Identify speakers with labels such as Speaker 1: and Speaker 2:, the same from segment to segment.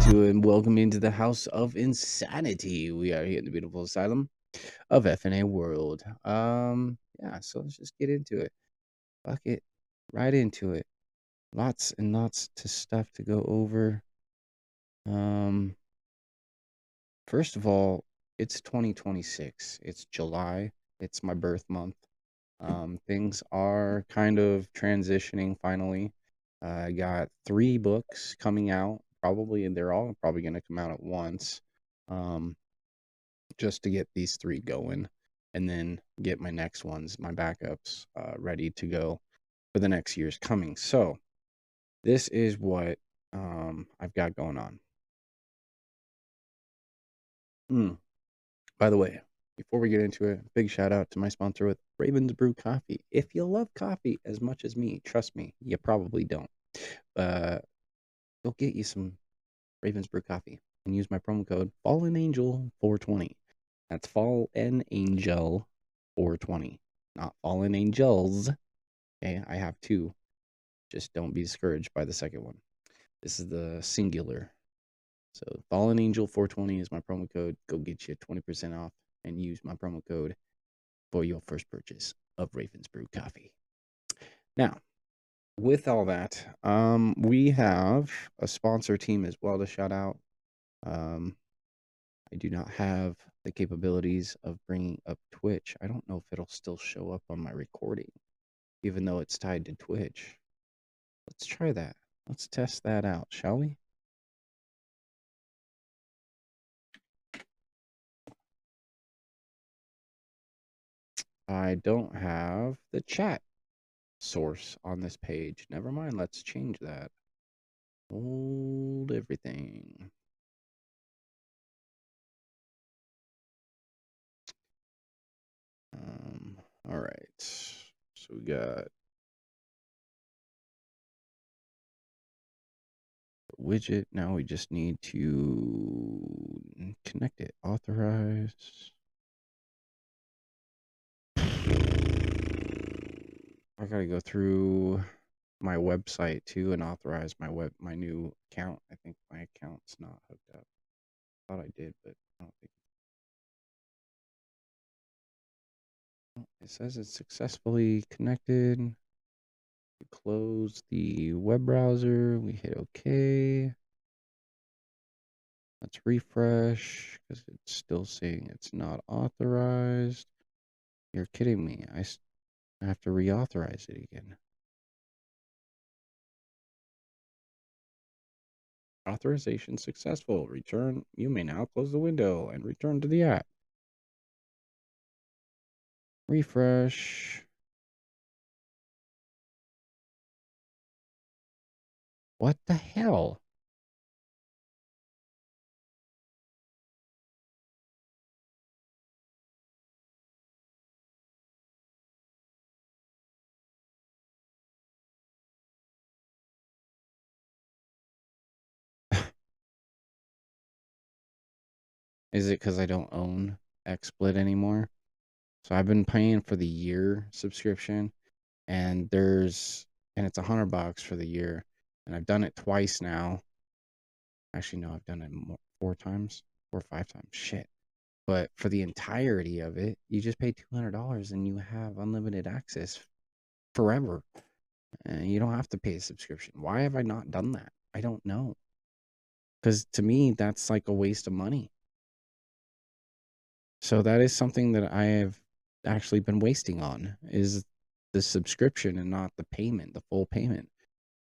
Speaker 1: to and welcome into the House of Insanity. We are here in the beautiful asylum of FNA World. Yeah, so let's just get into it. Fuck it, right into it. Lots and lots to stuff to go over. Um, First of all, it's 2026. It's July. It's my birth month. Things are kind of transitioning finally. I got 3 books coming out. Probably they're all probably going to come out at once. Um, just to get these 3 going, and then get my next ones, my backups, ready to go for the next year's coming. So this is what I've got going on. By the way, before we get into it, big shout out to my sponsor with Ravens Brew Coffee. If you love coffee as much as me, trust me, you probably don't. Uh, Go get you some Ravens Brew Coffee and use my promo code Fallen Angel 420. That's Fallen Angel 420, not Fallen Angels. Okay, I have 2. Just don't be discouraged by the second one. This is the singular. So Fallen Angel 420 is my promo code. Go get you 20% off and use my promo code for your first purchase of Ravens Brew Coffee. Now, with all that, we have a sponsor team as well to shout out. I do not have the capabilities of bringing up Twitch. I don't know if it'll still show up on my recording, even though it's tied to Twitch. Let's try that. Let's test that out, shall we? I don't have the chat source on this page. Never mind, let's change that. Hold everything. All right. So we got the widget. Now we just need to connect it. Authorize. I gotta go through my website too and authorize my new account. I think my account's not hooked up. Thought I did, but I don't think it says it's successfully connected. We close the web browser. We hit OK. Let's refresh because it's still saying it's not authorized. You're kidding me. I have to reauthorize it again. Authorization successful. Return. You may now close the window and return to the app. Refresh. What the hell? Is it because I don't own XSplit anymore? So I've been paying for the year subscription, and it's $100 for the year, and I've done it twice now. Actually, no, I've done it 4 times, 4 or 5 times. Shit. But for the entirety of it, you just pay $200 and you have unlimited access forever. And you don't have to pay a subscription. Why have I not done that? I don't know. Because to me, that's like a waste of money. So that is something that I have actually been wasting on, is the subscription and not the payment, the full payment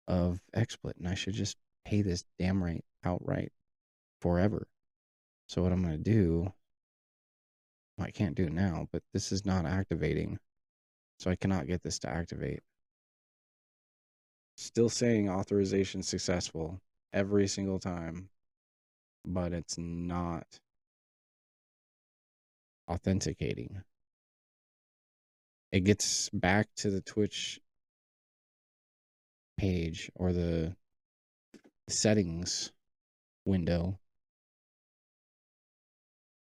Speaker 1: of XSplit. And I should just pay this damn right outright forever. So what I'm going to do, well, I can't do it now, but this is not activating. So I cannot get this to activate. Still saying authorization successful every single time, but it's not authenticating. It gets back to the Twitch page or the settings window,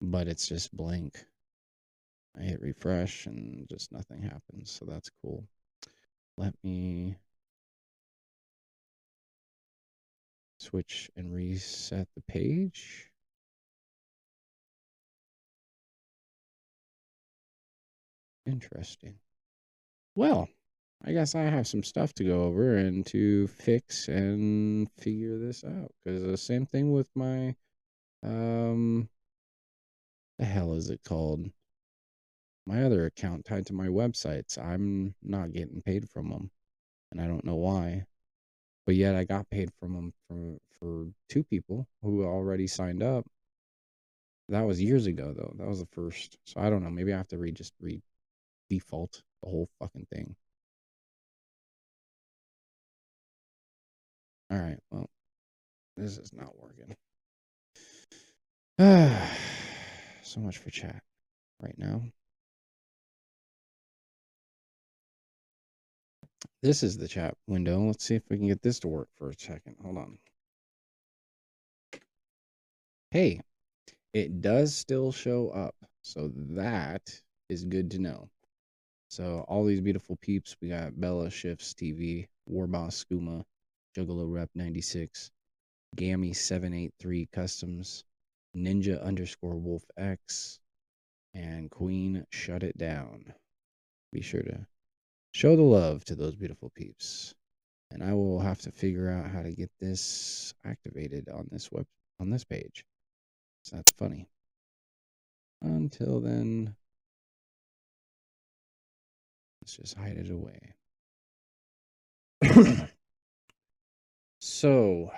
Speaker 1: but it's just blank. I hit refresh and just nothing happens, so that's cool. Let me switch and reset the page. Interesting. Well, I guess I have some stuff to go over and to fix and figure this out. Because the same thing with my, the hell is it called? My other account tied to my websites. I'm not getting paid from them, and I don't know why. But yet I got paid from them for two people who already signed up. That was years ago, though. That was the first. So I don't know. Maybe I have to just default the whole fucking thing. All right. Well, this is not working. So much for chat right now. This is the chat window. Let's see if we can get this to work for a second. Hold on. Hey, it does still show up. So that is good to know. So all these beautiful peeps, we got Bella Shifts TV, Warboss Skooma, Juggalo Rep 96, Gammy 783 Customs, Ninja _ Wolf X, and Queen Shut It Down. Be sure to show the love to those beautiful peeps. And I will have to figure out how to get this activated on this page. So that's funny. Until then, let's just hide it away. So,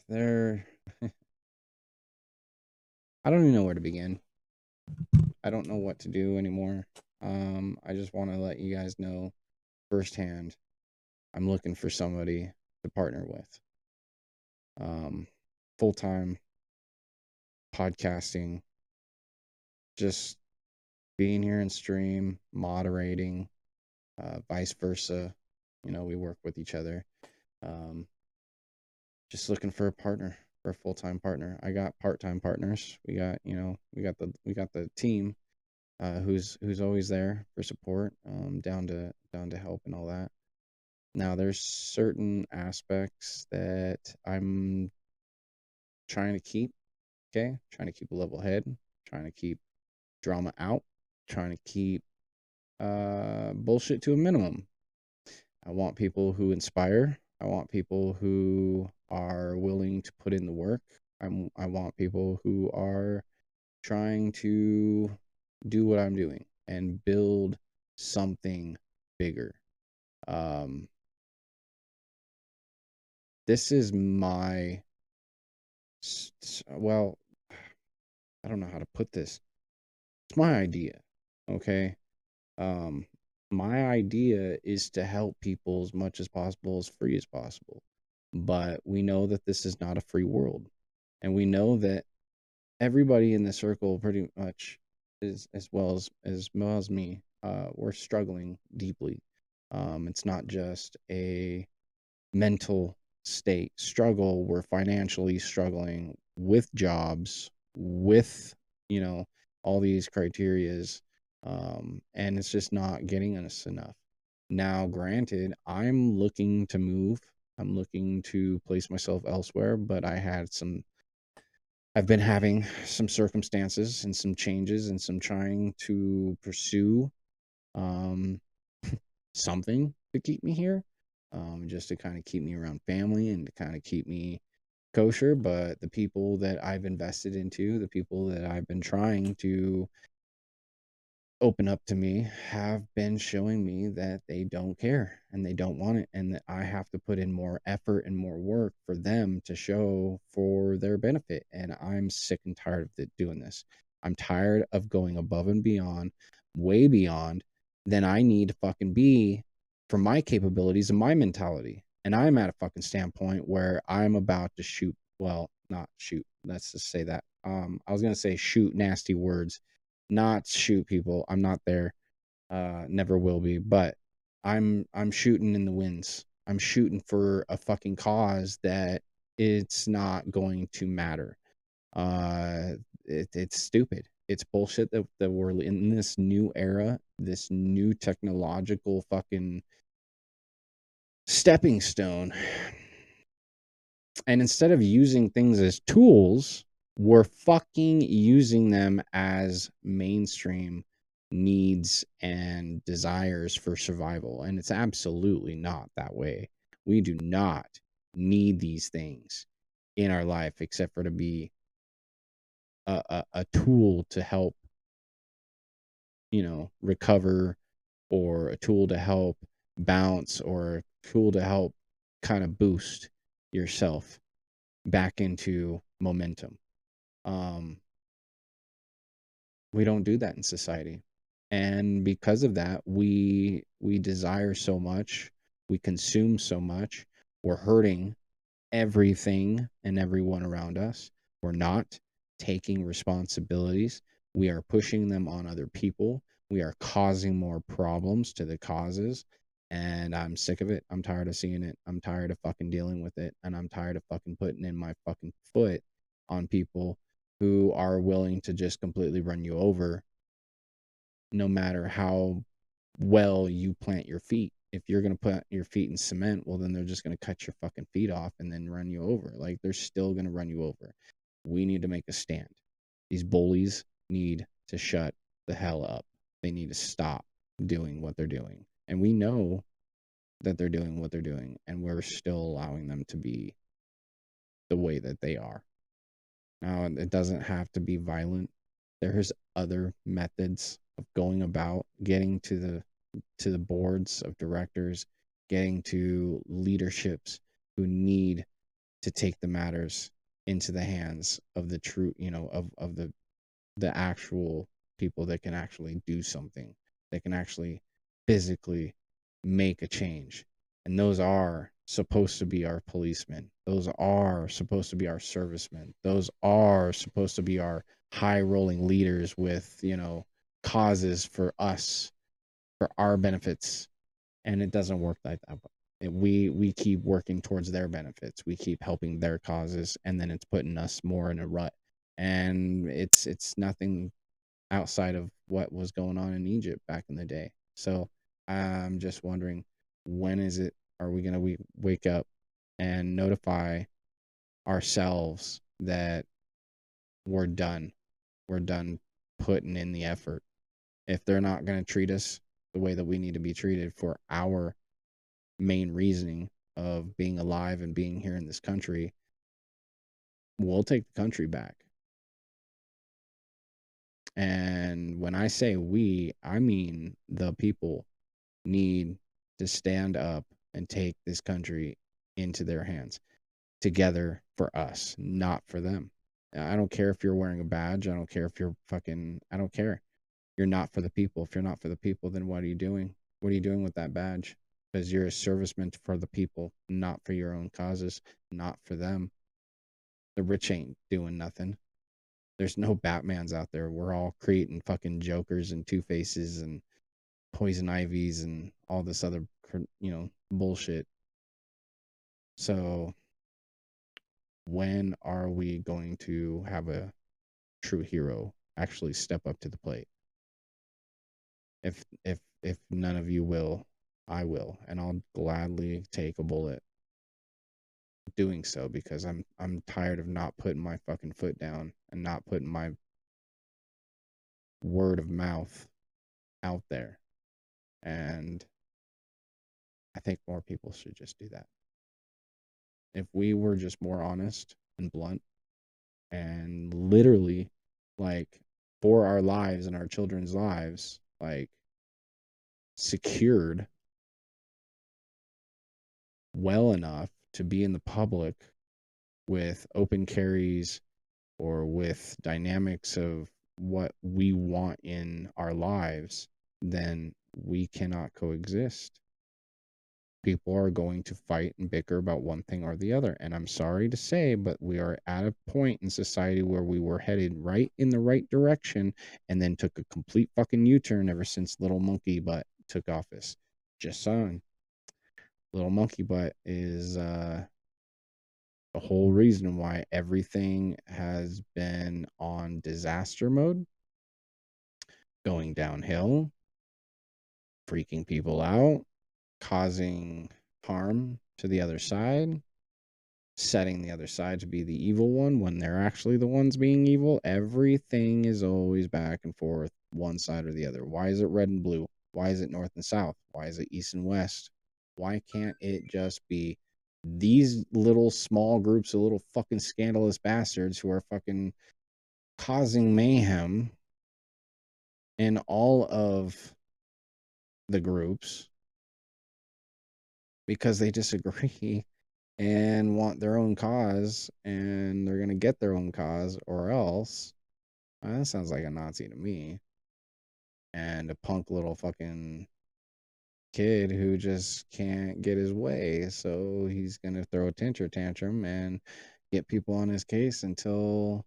Speaker 1: there. I don't even know where to begin. I don't know what to do anymore. I just want to let you guys know firsthand. I'm looking for somebody to partner with. Full-time podcasting, just being here in stream, moderating, vice versa. You know, we work with each other. Just looking for a partner, for a full-time partner. I got part-time partners. We got the team who's always there for support, down to help and all that. Now there's certain aspects that I'm trying to keep, okay? Trying to keep a level head, trying to keep drama out, trying to keep bullshit to a minimum. I want people who inspire. I want people who are willing to put in the work. I want people who are trying to do what I'm doing and build something bigger. This is my, well, I don't know how to put this. It's my idea, okay? My idea is to help people as much as possible, as free as possible. But we know that this is not a free world. And we know that everybody in the circle pretty much is, as well as me, we're struggling deeply. It's not just a mental state struggle. We're financially struggling with jobs, with, you know, all these criterias, and it's just not getting us enough. Now, granted, I'm looking to move. I'm looking to place myself elsewhere, but I've been having some circumstances and some changes and some trying to pursue um, something to keep me here, just to kind of keep me around family and to kind of keep me kosher. But the people that I've invested into, the people that I've been trying to open up to me, have been showing me that they don't care and they don't want it, and that I have to put in more effort and more work for them to show for their benefit. And I'm sick and tired of doing this. I'm tired of going above and beyond, way beyond than I need to fucking be for my capabilities and my mentality. And I'm at a fucking standpoint where I'm about to shoot, well, not shoot, let's just say that. I was gonna say shoot nasty words, not shoot people. I'm not there. Never will be. But I'm shooting in the winds. I'm shooting for a fucking cause that it's not going to matter. It's stupid. It's bullshit that we're in this new era, this new technological fucking stepping stone And instead of using things as tools, we're fucking using them as mainstream needs and desires for survival. And it's absolutely not that way. We do not need these things in our life except for to be a tool to help, recover, or a tool to help bounce, or a tool to help kind of boost yourself back into momentum. Um, we don't do that in society. And because of that, we desire so much, we consume so much, we're hurting everything and everyone around us. We're not taking responsibilities. We are pushing them on other people. We are causing more problems to the causes. And I'm sick of it. I'm tired of seeing it. I'm tired of fucking dealing with it. And I'm tired of fucking putting in my fucking foot on people who are willing to just completely run you over no matter how well you plant your feet. If you're going to put your feet in cement, well, then they're just going to cut your fucking feet off and then run you over. Like, they're still going to run you over. We need to make a stand. These bullies need to shut the hell up. They need to stop doing what they're doing. And we know that they're doing what they're doing, and we're still allowing them to be the way that they are. Now, it doesn't have to be violent. There's other methods of going about getting to the boards of directors, getting to leaderships who need to take the matters into the hands of the true, of the actual people that can actually do something, that can actually physically make a change. And those are supposed to be our policemen. Those are supposed to be our servicemen. Those are supposed to be our high rolling leaders with, causes for us, for our benefits. And it doesn't work like that. We keep working towards their benefits. We keep helping their causes, and then it's putting us more in a rut. And it's nothing outside of what was going on in Egypt back in the day. So I'm just wondering, when is it, are we going to wake up and notify ourselves that we're done? We're done putting in the effort. If they're not going to treat us the way that we need to be treated for our main reasoning of being alive and being here in this country, we'll take the country back. And when I say we, I mean the people need to stand up and take this country into their hands together for us, not for them. I don't care if you're wearing a badge. I don't care if you're fucking, I don't care. You're not for the people. If you're not for the people, then what are you doing? What are you doing with that badge? Because you're a serviceman for the people, not for your own causes, not for them. The rich ain't doing nothing. There's no Batmans out there. We're all creating fucking Jokers and Two Faces and Poison Ivies and all this other, bullshit. So when are we going to have a true hero actually step up to the plate? If none of you will, I will, and I'll gladly take a bullet doing so, because I'm tired of not putting my fucking foot down and not putting my word of mouth out there. And I think more people should just do that. If we were just more honest and blunt and literally, like, for our lives and our children's lives, like, secured well enough to be in the public with open carries or with dynamics of what we want in our lives, then we cannot coexist. People are going to fight and bicker about one thing or the other. And I'm sorry to say, but we are at a point in society where we were headed right in the right direction and then took a complete fucking U-turn ever since Little Monkey Butt took office. Just saying. Little Monkey Butt is the whole reason why everything has been on disaster mode, going downhill, freaking people out, causing harm to the other side. setting the other side to be the evil one when they're actually the ones being evil. Everything is always back and forth, one side or the other. Why is it red and blue? Why is it north and south? Why is it east and west? Why can't it just be these little small groups of little fucking scandalous bastards who are fucking causing mayhem in all of the groups because they disagree and want their own cause, and they're gonna get their own cause, or else that sounds like a Nazi to me. And a punk little fucking kid who just can't get his way, so he's gonna throw a temper tantrum and get people on his case until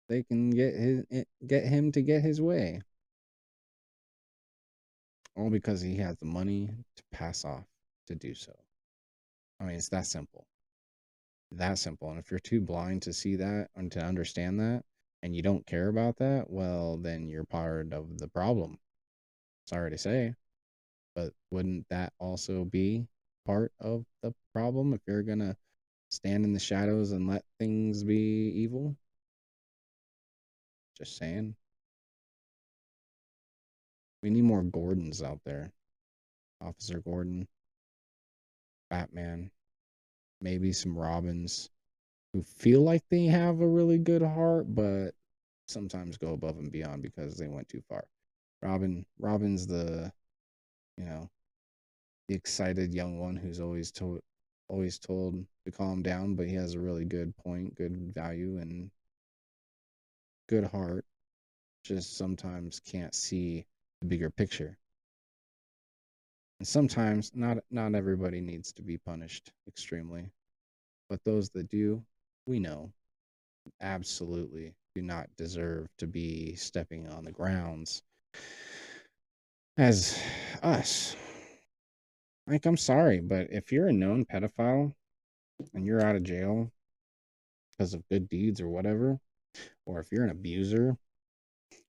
Speaker 1: they can get him to get his way, all because he has the money to pass off to do so. I mean, it's that simple. That simple. And if you're too blind to see that and to understand that, and you don't care about that, well, then you're part of the problem. Sorry to say, but wouldn't that also be part of the problem if you're gonna stand in the shadows and let things be evil? Just saying. We need more Gordons out there. Officer Gordon, Batman, maybe some Robins who feel like they have a really good heart, but sometimes go above and beyond because they went too far. Robin's the, you know, the excited young one who's always told to calm down, but he has a really good point, good value, and good heart. Just sometimes can't see the bigger picture. And sometimes not everybody needs to be punished extremely, but those that do, we know absolutely do not deserve to be stepping on the grounds as us. Like, I'm sorry, but if you're a known pedophile and you're out of jail because of good deeds or whatever, or if you're an abuser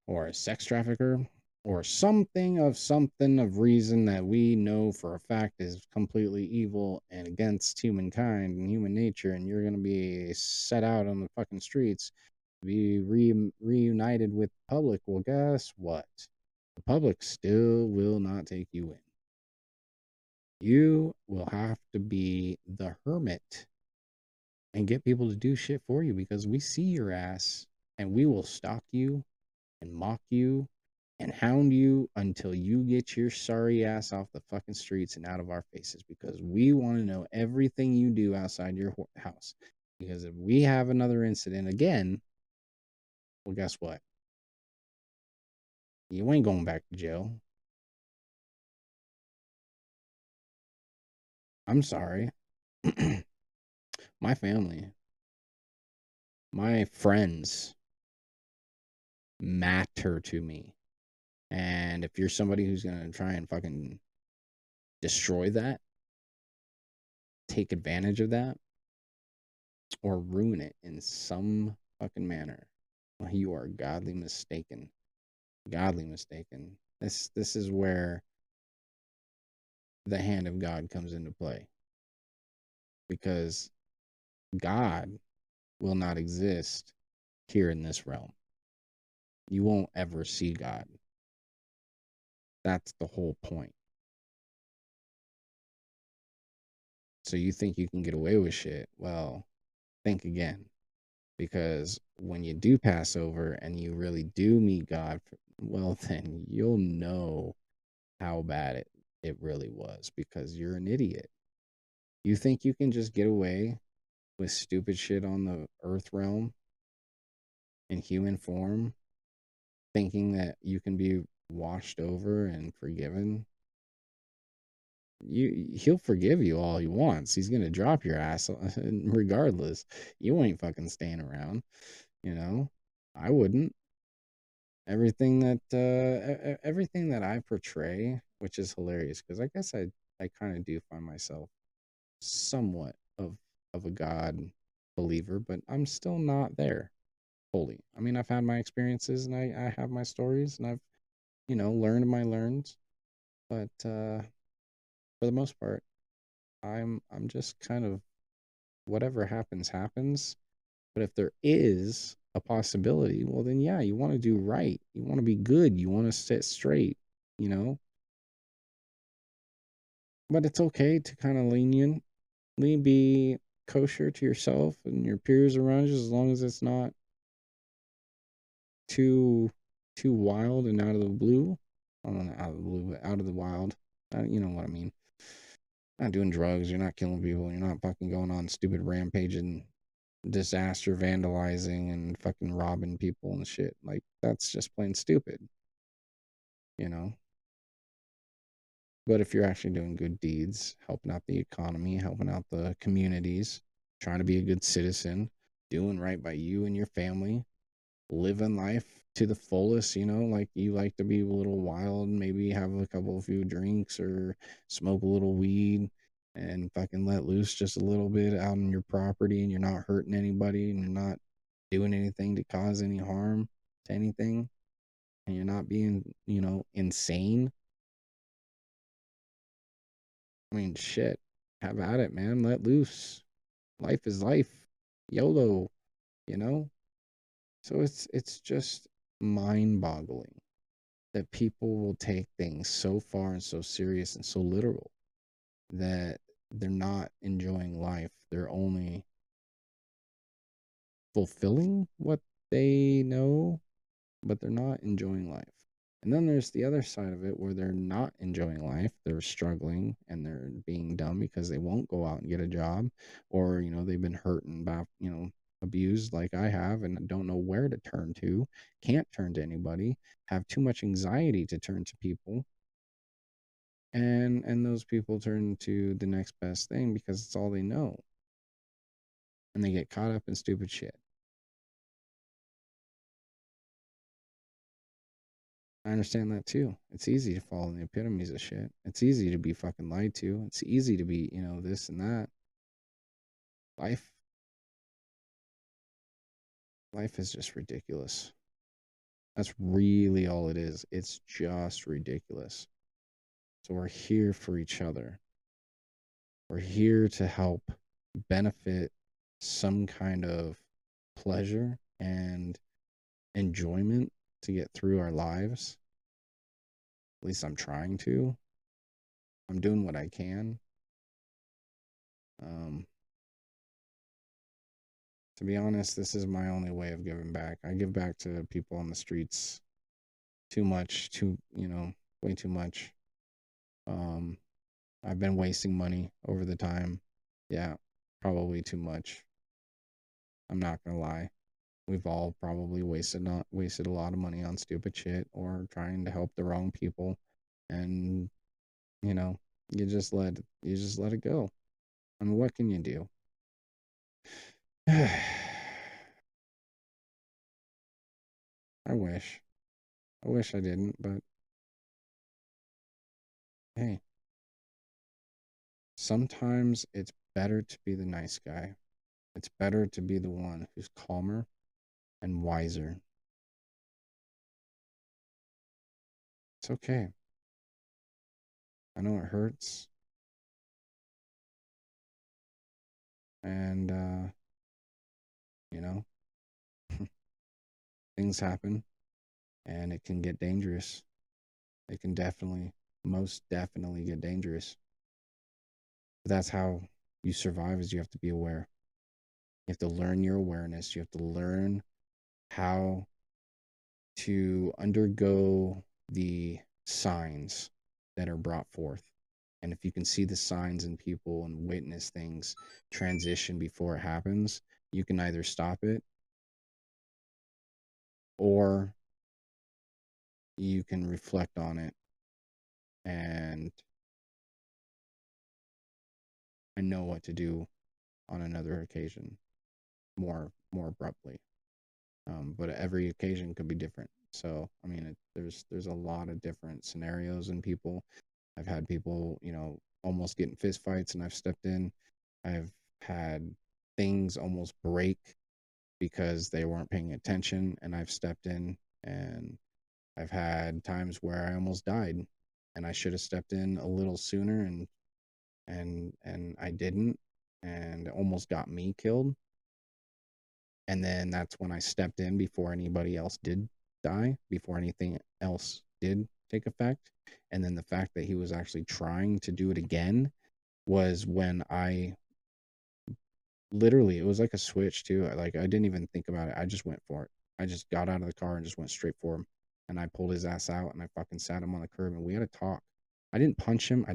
Speaker 1: or a sex trafficker or something of reason that we know for a fact is completely evil and against humankind and human nature, and you're going to be set out on the fucking streets to be reunited with the public, well, guess what? The public still will not take you in. You will have to be the hermit and get people to do shit for you because we see your ass and we will stalk you and mock you and hound you until you get your sorry ass off the fucking streets and out of our faces because we want to know everything you do outside your house. Because if we have another incident again, well, guess what? You ain't going back to jail. I'm sorry. My family, my friends matter to me. And if you're somebody who's going to try and fucking destroy that, take advantage of that, or ruin it in some fucking manner, well, you are godly mistaken. Godly mistaken. This is where the hand of God comes into play. Because God will not exist here in this realm. You won't ever see God. That's the whole point. So you think you can get away with shit? Well, think again. Because when you do pass over and you really do meet God, well, then you'll know how bad it really was because you're an idiot. You think you can just get away with stupid shit on the earth realm in human form, thinking that you can be washed over and forgiven? He'll forgive you all he wants. He's gonna drop your ass regardless. You ain't fucking staying around, you know. I wouldn't. Everything that I portray, which is hilarious because I guess I kind of do find myself somewhat of a God believer, but I'm still not there fully. I mean, I've had my experiences and I have my stories and I've learned my learns, but for the most part, I'm just kind of whatever happens, happens. But if there is a possibility, well, then yeah, you want to do right. You want to be good. You want to sit straight, you know? But it's okay to kind of leniently be kosher to yourself and your peers around you as long as it's not too too wild and out of the blue. I don't know, out of the blue, but out of the wild. You know what I mean. Not doing drugs. You're not killing people. You're not fucking going on stupid rampaging, disaster vandalizing, and fucking robbing people and shit. Like that's just plain stupid, you know. But if you're actually doing good deeds, helping out the economy, helping out the communities, trying to be a good citizen, doing right by you and your family, living life to the fullest, you know, like you like to be a little wild, maybe have a couple of few drinks or smoke a little weed and fucking let loose just a little bit out on your property and you're not hurting anybody and you're not doing anything to cause any harm to anything and you're not being, you know, insane. I mean, shit. Have at it, man. Let loose. Life is life. YOLO, you know? So it's just mind-boggling that people will take things so far and so serious and so literal that they're not enjoying life. They're only fulfilling what they know, but they're not enjoying life. And then there's the other side of it where they're not enjoying life. They're struggling and they're being dumb because they won't go out and get a job or, you know, they've been hurt and, you know, abused like I have and don't know where to turn to, can't turn to anybody, have too much anxiety to turn to people. And those people turn to the next best thing because it's all they know. And they get caught up in stupid shit. I understand that too. It's easy to fall in the epitomes of shit. It's easy to be fucking lied to. It's easy to be, you know, this and that. Life life is just ridiculous. That's really all it is. It's just ridiculous. So we're here for each other. We're here to help benefit some kind of pleasure and enjoyment to get through our lives. At least I'm trying to. I'm doing what I can. Um, to be honest, this is my only way of giving back. I give back to people on the streets too much, you know, way too much. Um, I've been wasting money over the time. Yeah, probably too much. I'm not gonna lie. We've all probably wasted a lot of money on stupid shit or trying to help the wrong people, and you know, you just let it go. I mean, what can you do? I wish. I wish I didn't, but hey, sometimes it's better to be the nice guy. It's better to be the one who's calmer and wiser. It's okay. I know it hurts, and you know, things happen, and it can get dangerous. It can definitely, most definitely get dangerous. But that's how you survive is you have to be aware. You have to learn your awareness. You have to learn how to undergo the signs that are brought forth. And if you can see the signs in people and witness things transition before it happens, you can either stop it or you can reflect on it and know what to do on another occasion more abruptly. But every occasion could be different. So I mean, there's a lot of different scenarios and people. I've had people, you know, almost get in fist fights, and I've stepped in. I've had things almost break because they weren't paying attention, and I've stepped in. And I've had times where I almost died, and I should have stepped in a little sooner, and I didn't. and almost got me killed. And then that's when I stepped in before anybody else did die, before anything else did take effect. And then the fact that he was actually trying to do it again was when I literally, it was like a switch too. Like I didn't even think about it. I just went for it. I just got out of the car and just went straight for him. And I pulled his ass out and I fucking sat him on the curb and we had a talk. I didn't punch him. I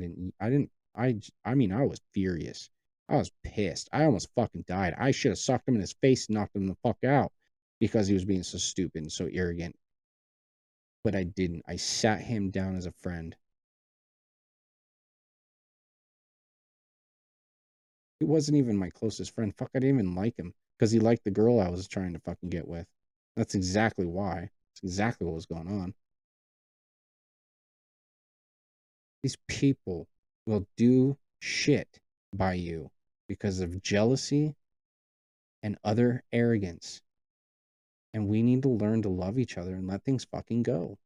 Speaker 1: mean, I was furious. I was pissed. I almost fucking died. I should have sucked him in his face and knocked him the fuck out because he was being so stupid and so arrogant. But I didn't. I sat him down as a friend. He wasn't even my closest friend. Fuck, I didn't even like him because he liked the girl I was trying to fucking get with. That's exactly why. That's exactly what was going on. These people will do shit by you because of jealousy and other arrogance. And we need to learn to love each other and let things fucking go.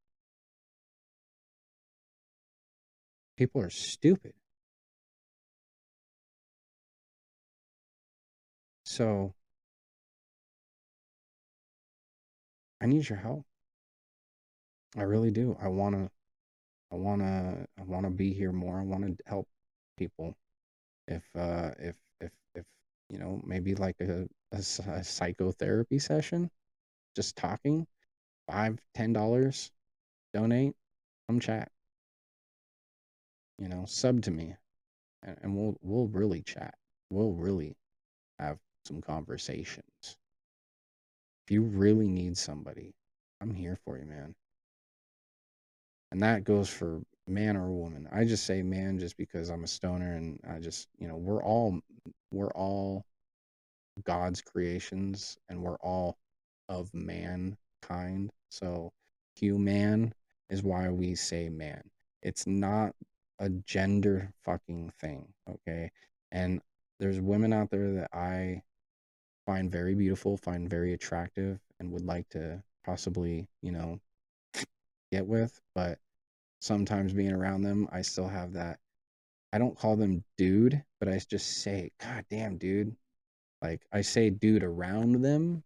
Speaker 1: People are stupid. So I need your help. I really do. I wanna be here more. I wanna help people. If maybe like a psychotherapy session, just talking, $5, $10, donate, come chat, sub to me, and we'll really chat. We'll really have some conversations. If you really need somebody, I'm here for you, man. And that goes for man or woman. I just say man just because I'm a stoner and I just, we're all God's creations and we're all of mankind. So human is why we say man. It's not a gender fucking thing, okay? And there's women out there that I find very beautiful, find very attractive, and would like to possibly, get with, but sometimes being around them, I still have that. I don't call them dude, but I just say, God damn, dude. Like I say dude around them.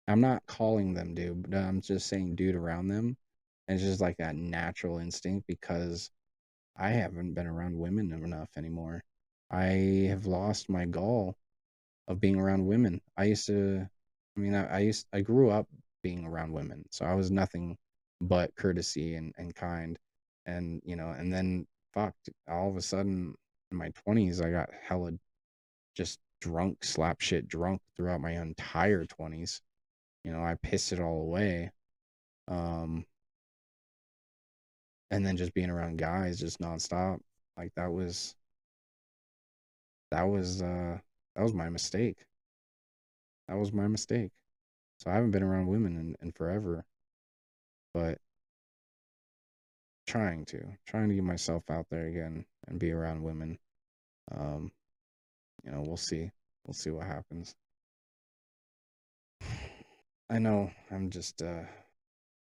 Speaker 1: I'm not calling them dude, but I'm just saying dude around them. And it's just like that natural instinct because I haven't been around women enough anymore. I have lost my gall of being around women. I grew up being around women, so I was nothing but courtesy and kind. And then fuck, all of a sudden in my 20s, I got hella just drunk, slap shit drunk throughout my entire 20s. I pissed it all away. Um, and then just being around guys just nonstop, like that was my mistake. That was my mistake. So I haven't been around women in forever, but trying to get myself out there again and be around women. Um, we'll see. We'll see what happens. I know I'm just a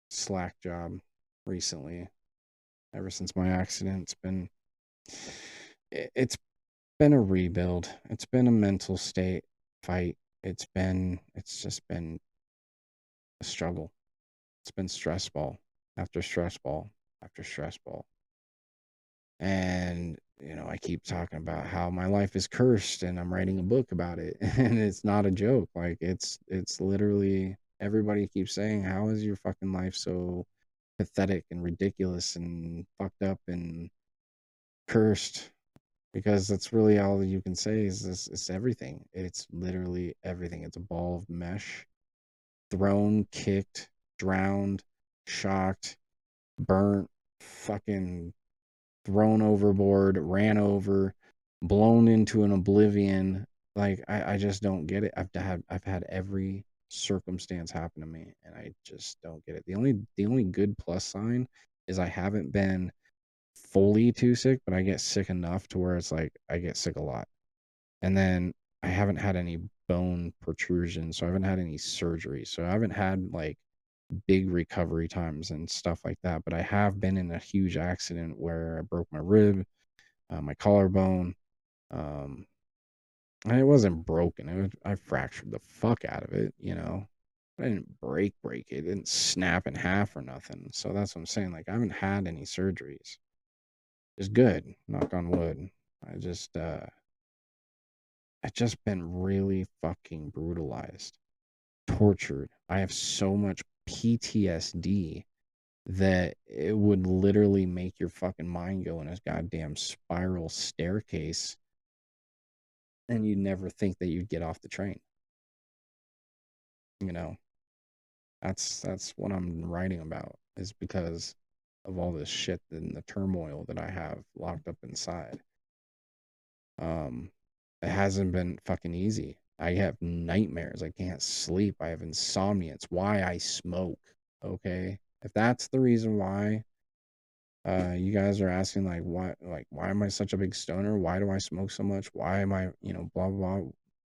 Speaker 1: slack job recently. Ever since my accident, it's been a rebuild. It's been a mental state fight. It's just been a struggle. It's been stress ball after stress ball after stress ball. And I keep talking about how my life is cursed and I'm writing a book about it and it's not a joke. Like it's literally everybody keeps saying, how is your fucking life so pathetic and ridiculous and fucked up and cursed? Because that's really all you can say is this. It's everything. It's literally everything. It's a ball of mesh, thrown, kicked, drowned, shocked, burnt, fucking thrown overboard, ran over, blown into an oblivion. Like I just don't get it. I've had every circumstance happen to me and I just don't get it. The only good plus sign is I haven't been fully too sick, but I get sick enough to where it's like I get sick a lot. And then I haven't had any bone protrusions, so I haven't had any surgery. So I haven't had like big recovery times and stuff like that. But I have been in a huge accident where I broke my rib, my collarbone, um, And it wasn't broken. I fractured the fuck out of it, you know. I didn't break it. It didn't snap in half or nothing. So that's what I'm saying. Like I haven't had any surgeries. It's good. Knock on wood. I just I've just been really fucking brutalized, tortured. I have so much PTSD that it would literally make your fucking mind go in a goddamn spiral staircase and you'd never think that you'd get off the train. You know, that's what I'm writing about is because of all this shit and the turmoil that I have locked up inside. Um, it hasn't been fucking easy. I have nightmares. I can't sleep. I have insomnia. It's why I smoke. Okay. If that's the reason why you guys are asking why am I such a big stoner? Why do I smoke so much? Why am I, blah blah blah.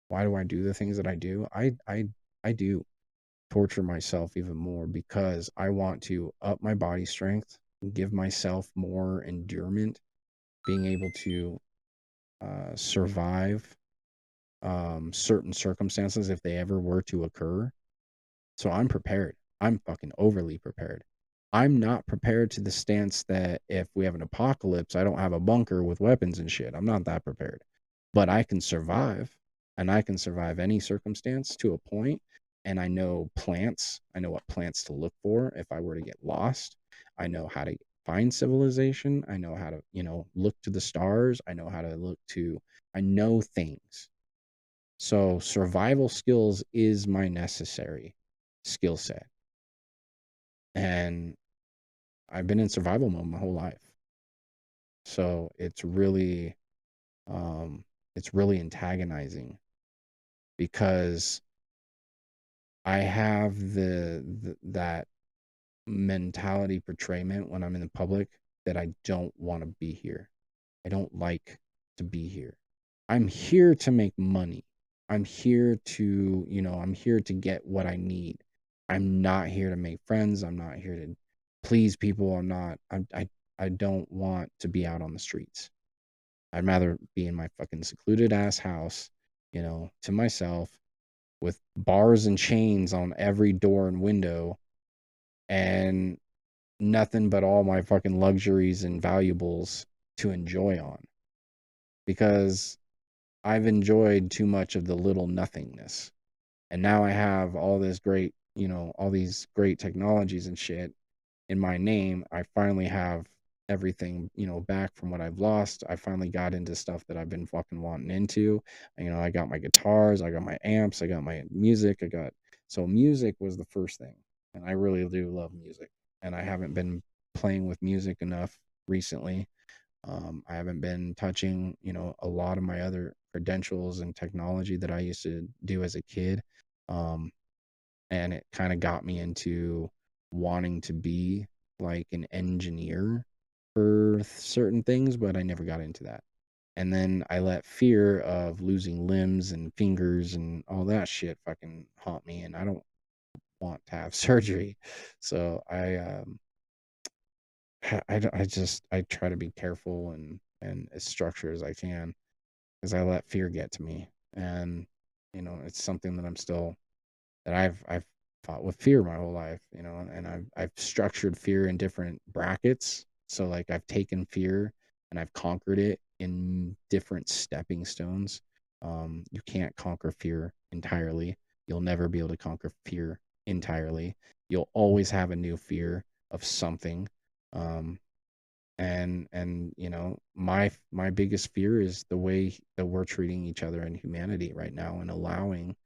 Speaker 1: Why do I do the things that I do? I do torture myself even more because I want to up my body strength, give myself more endurance, being able to survive certain circumstances if they ever were to occur. So I'm prepared. I'm fucking overly prepared. I'm not prepared to the stance that if we have an apocalypse, I don't have a bunker with weapons and shit. I'm not that prepared. But I can survive, and I can survive any circumstance to a point, and I know plants. I know what plants to look for if I were to get lost. I know how to find civilization. I know how to, look to the stars. I know how to look to I know things. So survival skills is my necessary skill set. And I've been in survival mode my whole life. So um it's really antagonizing because I have that mentality portrayment when I'm in the public that I don't want to be here. I don't like to be here. I'm here to make money. I'm here to, I'm here to get what I need. I'm not here to make friends. I'm not here to please people. I don't want to be out on the streets. I'd rather be in my fucking secluded ass house, to myself with bars and chains on every door and window and nothing but all my fucking luxuries and valuables to enjoy on because I've enjoyed too much of the little nothingness. And now I have all this great, all these great technologies and shit in my name. I finally have everything, back from what I've lost. I finally got into stuff that I've been fucking wanting into. I got my guitars, I got my amps, I got my music, so music was the first thing. And I really do love music. And I haven't been playing with music enough recently. I haven't been touching, a lot of my other credentials and technology that I used to do as a kid. Um, and it kind of got me into wanting to be like an engineer for certain things, but I never got into that. And then I let fear of losing limbs and fingers and all that shit fucking haunt me, and I don't want to have surgery. So I try to be careful and as structured as I can because I let fear get to me, and it's something that I've fought with fear my whole life, and I've structured fear in different brackets. So like I've taken fear and I've conquered it in different stepping stones. You can't conquer fear entirely. You'll never be able to conquer fear entirely. You'll always have a new fear of something. Um, and my biggest fear is the way that we're treating each other in humanity right now and allowing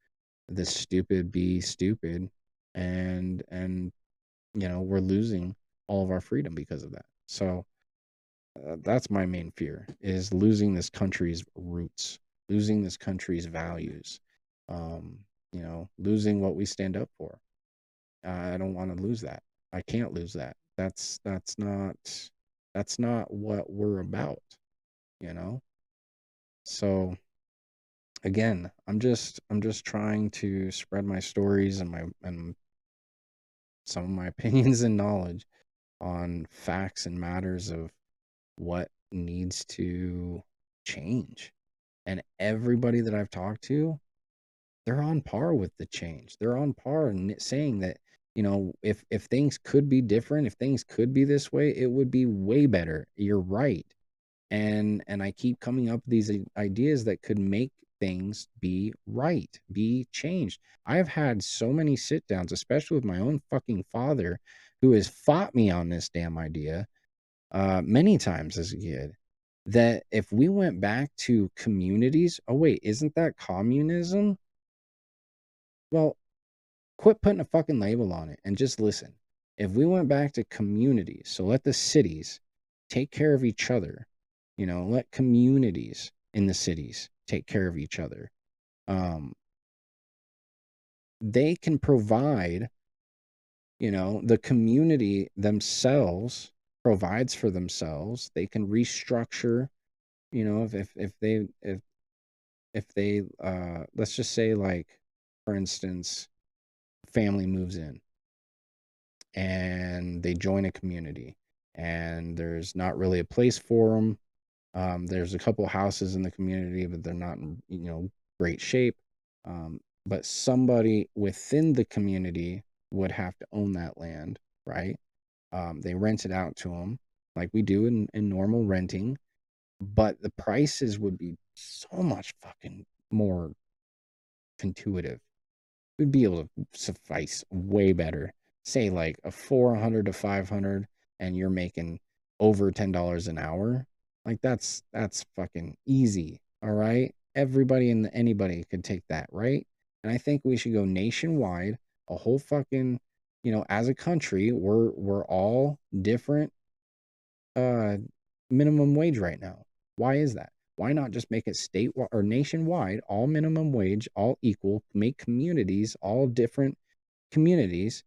Speaker 1: the stupid be stupid and we're losing all of our freedom because of that. So that's my main fear is losing this country's roots, losing this country's values, um losing what we stand up for. I don't want to lose that. I can't lose that. That's not what we're about, you know? So again, I'm just trying to spread my stories and some of my opinions and knowledge on facts and matters of what needs to change. And everybody that I've talked to, they're on par with the change. They're on par and saying that, if things could be different, if things could be this way, it would be way better. You're right. And I keep coming up with these ideas that could make things be right, be changed. I've had so many sit downs, especially with my own fucking father, who has fought me on this damn idea many times as a kid, that if we went back to communities, oh wait, isn't that communism? Well, quit putting a fucking label on it and just listen. If we went back to communities, so let the cities take care of each other, let communities in the cities take care of each other. Um, they can provide, the community themselves provides for themselves. They can restructure, if they let's just say, like, for instance, family moves in and they join a community and there's not really a place for them. There's a couple houses in the community, but they're not in, great shape. But somebody within the community would have to own that land, right? They rent it out to them like we do in normal renting, but the prices would be so much fucking more intuitive. We'd be able to suffice way better. Say like a 400 to 500 and you're making over $10 an hour. Like that's fucking easy. All right? Everybody and anybody could take that, right? And I think we should go nationwide, a whole fucking, as a country, we're all different uh minimum wage right now. Why is that? Why not just make it state or nationwide, all minimum wage, all equal, make communities all different communities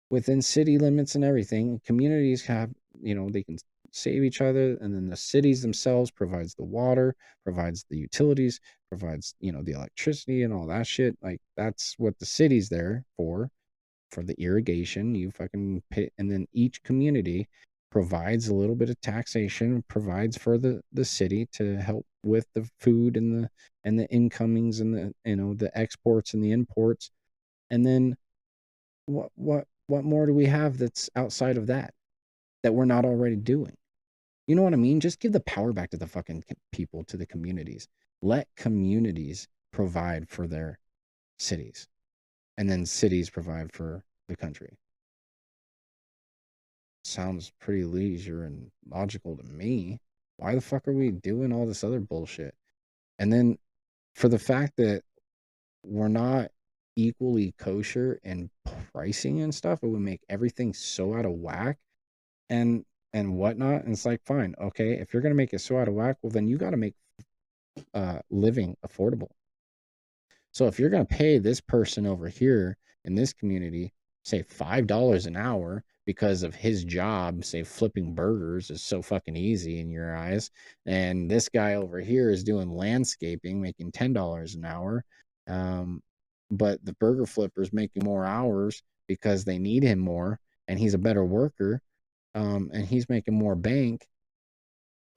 Speaker 1: within city limits and everything. Communities have, they can save each other, and then the cities themselves provides the water, provides the utilities, provides, the electricity and all that shit. Like that's what the city's there for the irrigation. You fucking pay, and then each community provides a little bit of taxation, provides for the city to help with the food and the incomings and the, the exports and the imports. And then what more do we have that's outside of that we're not already doing? You know what I mean? Just give the power back to the fucking people, to the communities. Let communities provide for their cities, and then cities provide for the country. Sounds pretty leisure and logical to me. Why the fuck are we doing all this other bullshit? And then for the fact that we're not equally kosher in pricing and stuff, it would make everything so out of whack and whatnot. And it's like, fine, okay, if you're gonna make it so out of whack, well then you gotta make living affordable. So if you're going to pay this person over here in this community, say $5 an hour because of his job, say flipping burgers is so fucking easy in your eyes, and this guy over here is doing landscaping, making $10 an hour, but the burger flipper is making more hours because they need him more, and he's a better worker, and he's making more bank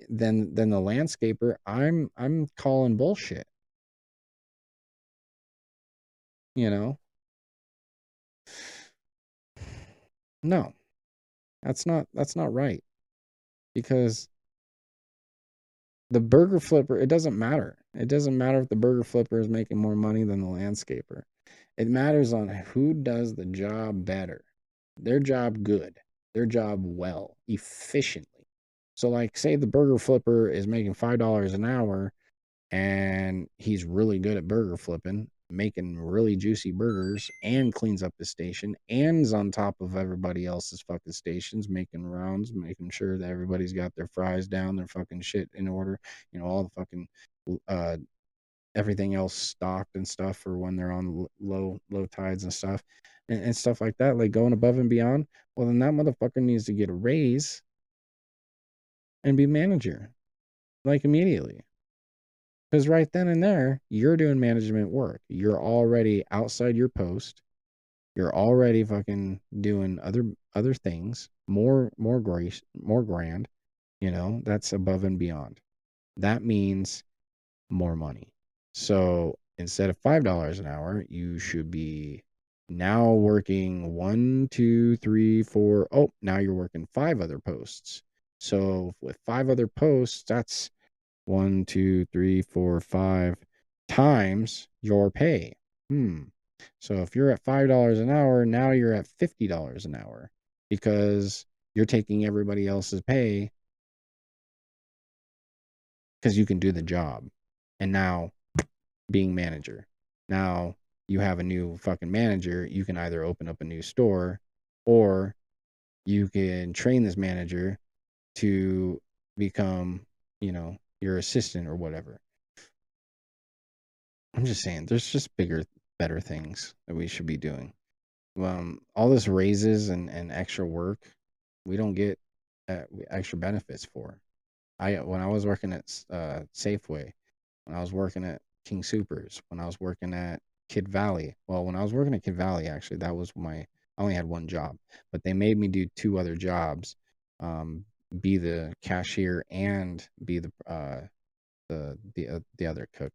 Speaker 1: than the landscaper. I'm calling bullshit, you know. No, that's not right, because the burger flipper, it doesn't matter. It doesn't matter if the burger flipper is making more money than the landscaper. It matters on who does the job better. Their job good, their job well, efficiently. So like say the burger flipper is making $5 an hour and he's really good at burger flipping, making really juicy burgers, and cleans up his station, and is on top of everybody else's fucking stations, making rounds, making sure that everybody's got their fries down, their fucking shit in order, all the fucking uh everything else stocked and stuff for when they're on low tides and stuff, and stuff like that, like going above and beyond. Well, then that motherfucker needs to get a raise and be manager, like immediately. Because right then and there, you're doing management work. You're already outside your post. You're already fucking doing other things, more grace, more grand. That's above and beyond. That means more money. So instead of $5 an hour, you should be now working one, two, three, four. Oh, now you're working five other posts. So with five other posts, that's one, two, three, four, five times your pay. So if you're at $5 an hour, now you're at $50 an hour because you're taking everybody else's pay because you can do the job. And now being manager. Now you have a new fucking manager. You can either open up a new store or you can train this manager to become, your assistant or whatever. I'm just saying, there's just bigger, better things that we should be doing. All this raises and extra work, we don't get extra benefits for. When I was working at Safeway, when I was working at King Supers, when I was working at Kid Valley. Well, when I was working at Kid Valley, actually, I only had one job, but they made me do two other jobs, um, be the cashier and be the other cook.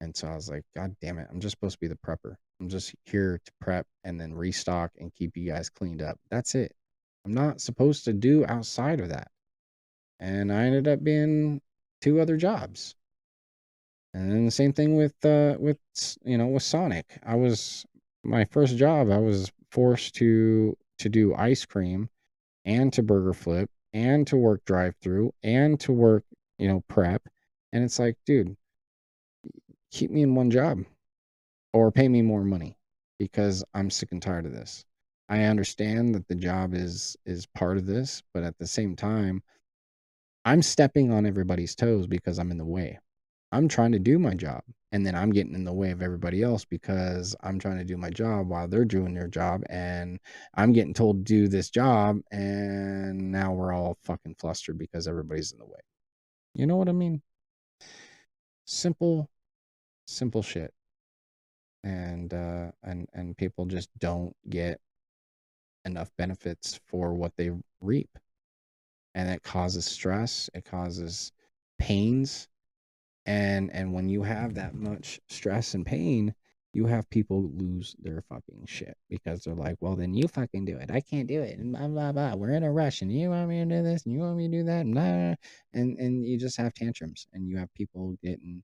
Speaker 1: And so I was like, God damn it, I'm just supposed to be the prepper. I'm just here to prep and then restock and keep you guys cleaned up. That's it. I'm not supposed to do outside of that. And I ended up being two other jobs. And then the same thing with Sonic. My first job, I was forced to do ice cream and to burger flip and to work drive through and to work, prep. And it's like, dude, keep me in one job or pay me more money because I'm sick and tired of this. I understand that the job is part of this, but at the same time, I'm stepping on everybody's toes because I'm in the way. I'm trying to do my job and then I'm getting in the way of everybody else because I'm trying to do my job while they're doing their job and I'm getting told to do this job and now we're all fucking flustered because everybody's in the way. You know what I mean? Simple, simple shit. And people just don't get enough benefits for what they reap. And it causes stress, it causes pains. And when you have that much stress and pain, you have people lose their fucking shit because they're like, well, then you fucking do it. I can't do it. And blah, blah, blah. We're in a rush and you want me to do this and you want me to do that. Blah. And you just have tantrums and you have people getting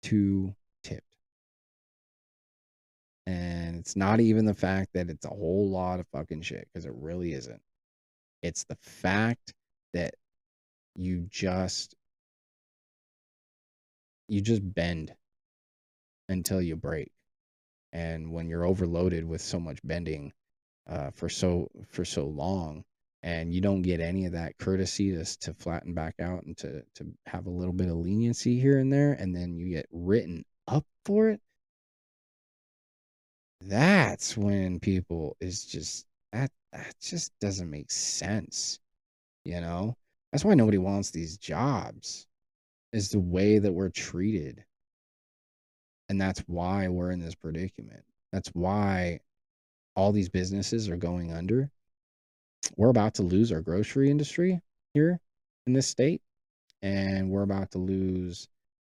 Speaker 1: too tipped. And it's not even the fact that it's a whole lot of fucking shit because it really isn't. It's the fact that you just bend until you break. And when you're overloaded with so much bending for so long, and you don't get any of that courtesy to flatten back out and to have a little bit of leniency here and there, and then you get written up for it, that's when people is just that just doesn't make sense, you know? That's why nobody wants these jobs, is the way that we're treated. And that's why we're in this predicament. That's why all these businesses are going under. We're about to lose our grocery industry here in this state, and we're about to lose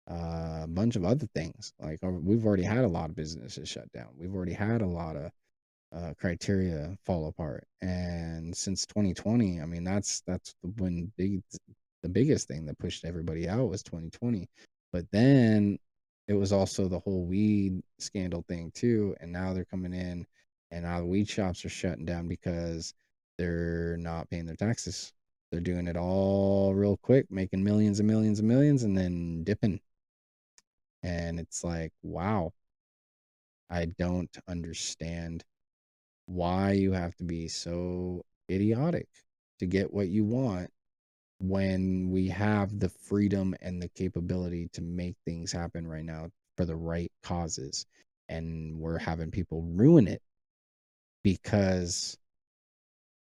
Speaker 1: a bunch of other things. Like we've already had a lot of businesses shut down. We've already had a lot of criteria fall apart. And since 2020, I mean, that's when the biggest thing that pushed everybody out was 2020. But then it was also the whole weed scandal thing too. And now they're coming in, and now the weed shops are shutting down because they're not paying their taxes. They're doing it all real quick, making millions and millions and millions, and then dipping. And it's like, wow, I don't understand why you have to be so idiotic to get what you want when we have the freedom and the capability to make things happen right now for the right causes, and we're having people ruin it because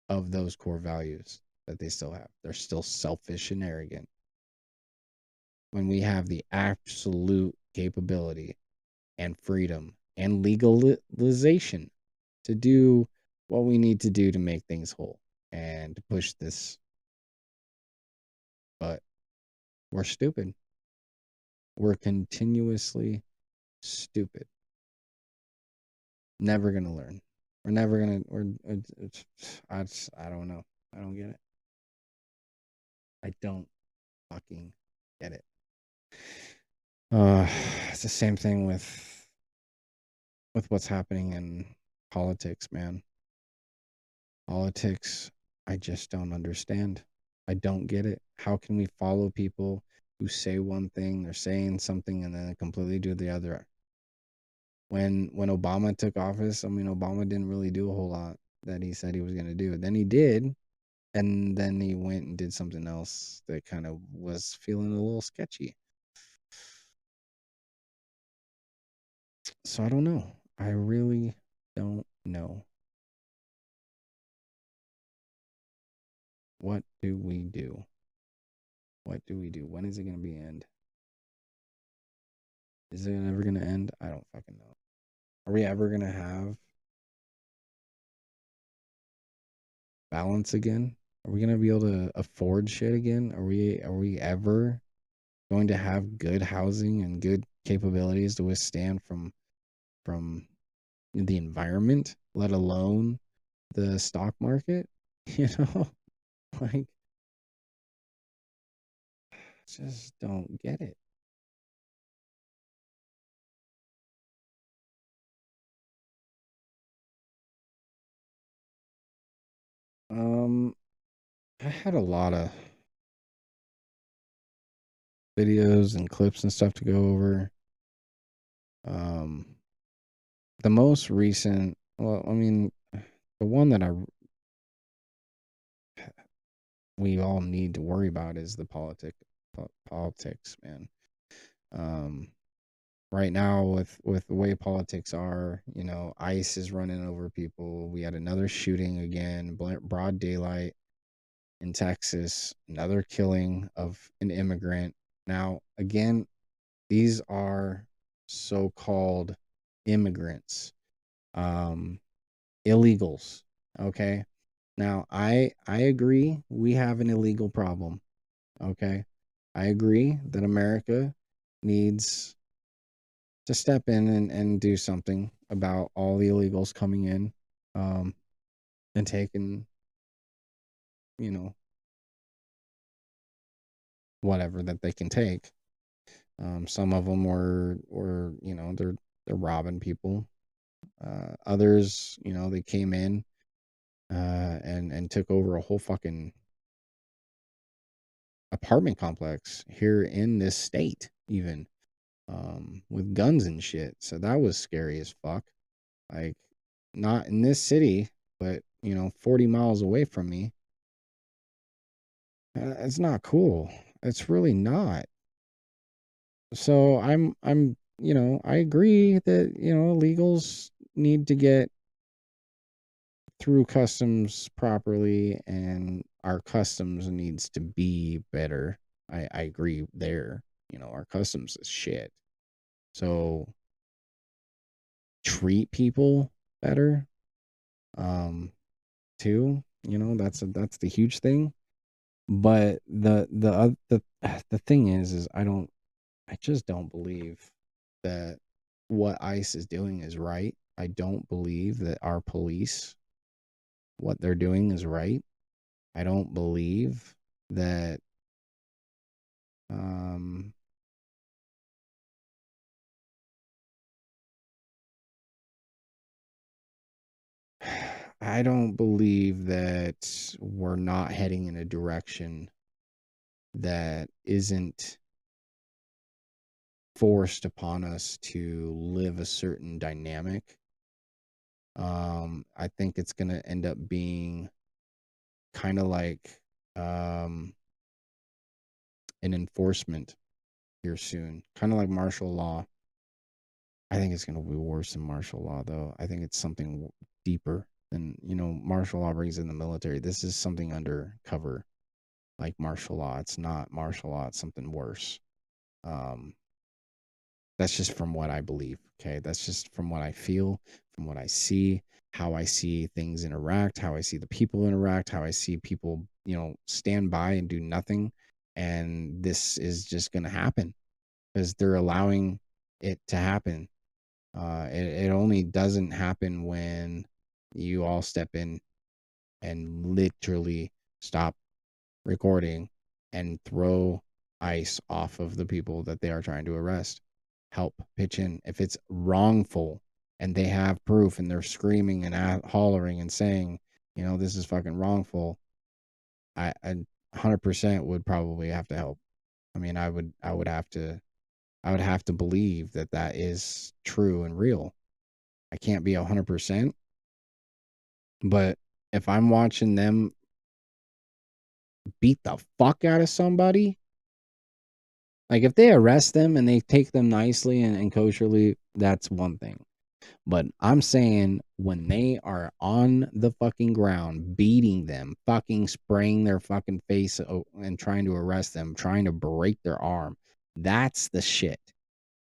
Speaker 1: of those core values that they still have. They're still selfish and arrogant when we have the absolute capability and freedom and legalization to do what we need to do to make things whole and to push this. But we're stupid. We're continuously stupid. Never gonna learn. We're never gonna. I don't know. I don't get it. I don't fucking get it. Uh, it's the same thing with what's happening in politics, man. Politics, I just don't understand. I don't get it. How can we follow people who say one thing, they're saying something, and then completely do the other? When Obama took office, I mean, Obama didn't really do a whole lot that he said he was going to do. Then he did, and then he went and did something else that kind of was feeling a little sketchy. So I don't know. I really don't know. What do we do? What do we do? When is it going to be end? Is it ever going to end? I don't fucking know. Are we ever going to have balance again? Are we going to be able to afford shit again? Are we ever going to have good housing and good capabilities to withstand from the environment, let alone the stock market? You know, like, just don't get it. Um, I had a lot of videos and clips and stuff to go over. Um, the most recent, well, I mean, the one that we all need to worry about is the politics, man. Um, right now with the way politics are, ICE is running over people. We had another shooting again, broad daylight in Texas, another killing of an immigrant. Now, again, these are so-called immigrants, um, illegals. Okay. Now, I agree we have an illegal problem. Okay. I agree that America needs to step in and do something about all the illegals coming in, um, and taking, you know, whatever that they can take. Some of them were they're robbing people. Others, they came in and took over a whole fucking apartment complex here in this state, even with guns and shit. So that was scary as fuck. Like, not in this city, but 40 miles away from me. It's not cool. It's really not. So I agree that illegals need to get through customs properly, and our customs needs to be better. I agree there. Our customs is shit. So treat people better. Um, too. That's the huge thing. But the thing is I just don't believe that what ICE is doing is right. I don't believe that our police, what they're doing is right. I don't believe that um I don't believe that we're not heading in a direction that isn't forced upon us to live a certain dynamic. I think it's going to end up being kind of like um an enforcement here soon, kind of like martial law. I think it's going to be worse than martial law, though. I think it's something deeper than, martial law brings in the military. This is something undercover, like martial law. It's not martial law, it's something worse. Um, that's just from what I believe. Okay. That's just from what I feel, from what I see, how I see things interact, how I see the people interact, how I see people, stand by and do nothing. And this is just going to happen. because they're allowing it to happen. It only doesn't happen when you all step in and literally stop recording and throw ice off of the people that they are trying to arrest. Help pitch in. If it's wrongful and they have proof and they're screaming and hollering and saying, this is fucking wrongful, I 100% would probably have to help. I mean, I would have to believe that that is true and real. I can't be 100%, but if I'm watching them beat the fuck out of somebody, like if they arrest them and they take them nicely and kosherly, that's one thing. But I'm saying when they are on the fucking ground, beating them, fucking spraying their fucking face and trying to arrest them, trying to break their arm, that's the shit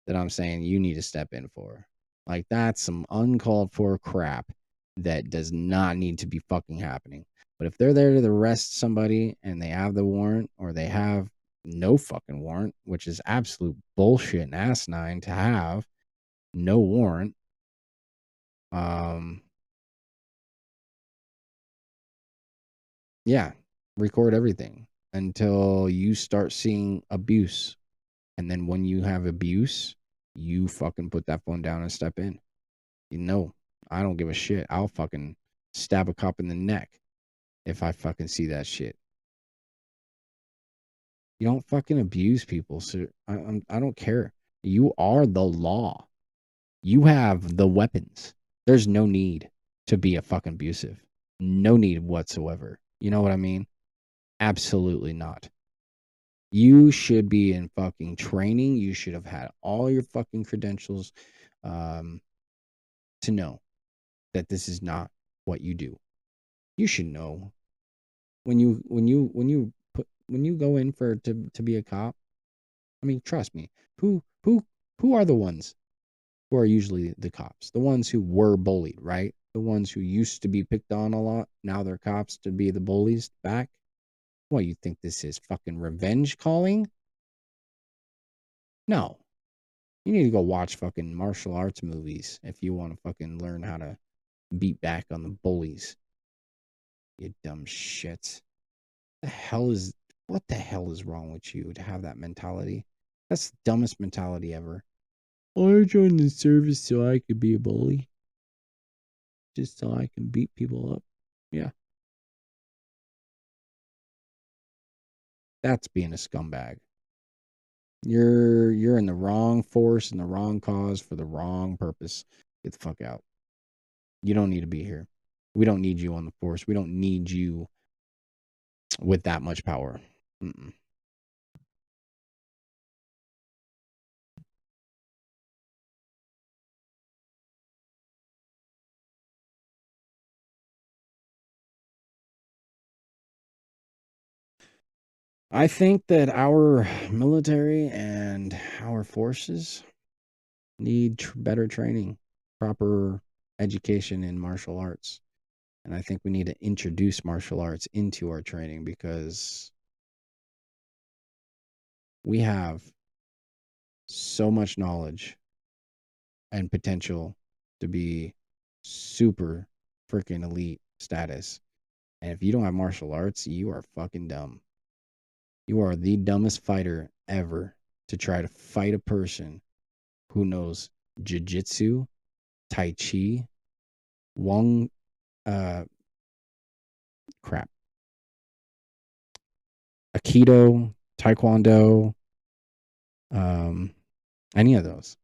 Speaker 1: that I'm saying you need to step in for. Like that's some uncalled for crap that does not need to be fucking happening. But if they're there to arrest somebody and they have the warrant or they have no fucking warrant, which is absolute bullshit and asinine to have no warrant, um, yeah, record everything until you start seeing abuse. And then when you have abuse, you fucking put that phone down and step in. I don't give a shit. I'll fucking stab a cop in the neck if I fucking see that shit. You don't fucking abuse people. So I don't care. You are the law. You have the weapons. There's no need to be a fucking abusive. No need whatsoever. You know what I mean? Absolutely not. You should be in fucking training. You should have had all your fucking credentials um, to know that this is not what you do. You should know when you go in for to be a cop. I mean, trust me. Who are the ones who are usually the cops? The ones who were bullied, right? The ones who used to be picked on a lot. Now they're cops to be the bullies back. What, you think this is fucking revenge calling? No. You need to go watch fucking martial arts movies if you want to fucking learn how to beat back on the bullies. You dumb shits. What the hell is wrong with you to have that mentality? That's the dumbest mentality ever. I joined the service so I could be a bully. Just so I can beat people up. Yeah. That's being a scumbag. You're in the wrong force and the wrong cause for the wrong purpose. Get the fuck out. You don't need to be here. We don't need you on the force. We don't need you with that much power. Mm-mm. I think that our military and our forces need better training, proper education in martial arts. And I think we need to introduce martial arts into our training because we have so much knowledge and potential to be super freaking elite status. And if you don't have martial arts, you are fucking dumb. You are the dumbest fighter ever to try to fight a person who knows jiu-jitsu, tai chi, wong uh crap, aikido, taekwondo, um any of those.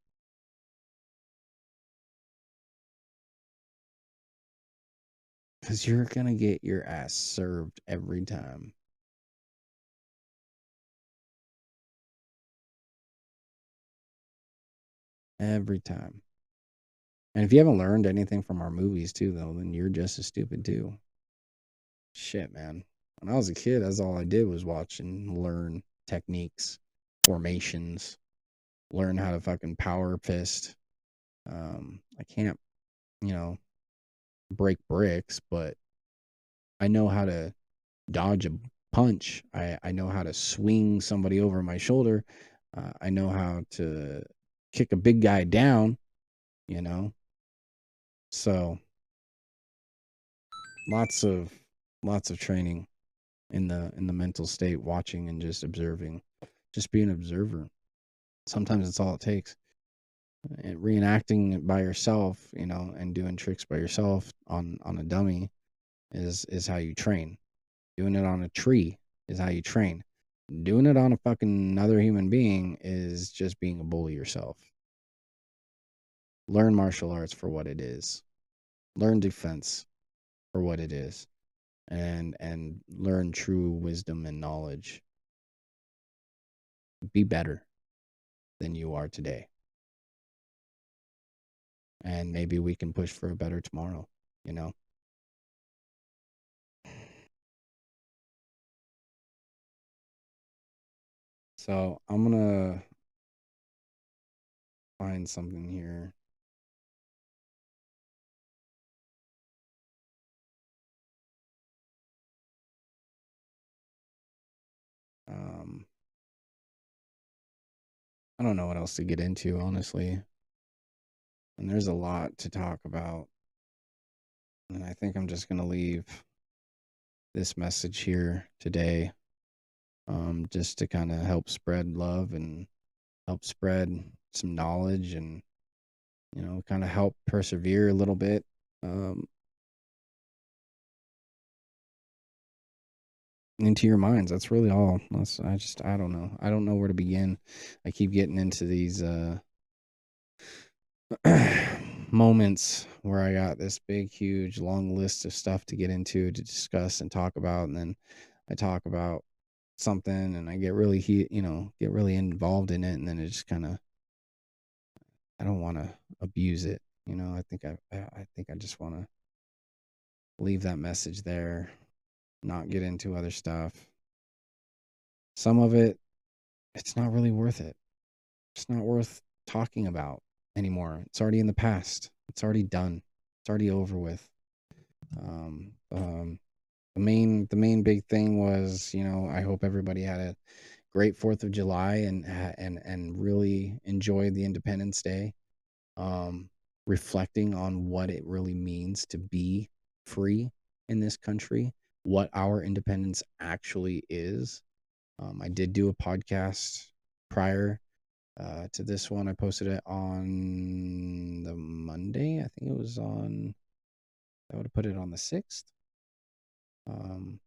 Speaker 1: Cuz you're going to get your ass served every time. Every time. And if you haven't learned anything from our movies too though, then you're just as stupid too. Shit, man. When I was a kid, that's all I did was watch and learn techniques, formations, learn how to fucking power fist. I can't, you know, break bricks, but I know how to dodge a punch. I know how to swing somebody over my shoulder. I know how to kick a big guy down, you know. So lots of training in the mental state, watching and just observing, just be an observer. Sometimes it's all it takes. And reenacting it by yourself, you know, and doing tricks by yourself on a dummy is how you train. Doing it on a tree is how you train. Doing it on a fucking another human being is just being a bully yourself. Learn martial arts for what it is. Learn defense for what it is. And learn true wisdom and knowledge. Be better than you are today. And maybe we can push for a better tomorrow, you know? So I'm gonna find something here. Um, I don't know what else to get into, honestly. And there's a lot to talk about. And I think I'm just gonna leave this message here today, just to kind of help spread love and help spread some knowledge and, you know, kind of help persevere a little bit. Um, into your minds. That's really all. I don't know. I don't know where to begin. I keep getting into these moments where I got this big, huge, long list of stuff to get into, to discuss and talk about, and then I talk about something and I get really get really involved in it, and then it just kind of, I don't want to abuse it. You know, I think I just want to leave that message there, not get into other stuff. Some of it, it's not really worth it. It's not worth talking about anymore. It's already in the past. It's already done. It's already over with. Um, um, the main big thing was, you know, I hope everybody had a great 4th of July and really enjoyed the Independence Day. Reflecting on what it really means to be free in this country, what our independence actually is. I did do a podcast prior to this one. I posted it on the Monday. I think it was on, I would have put it on the 6th. Um,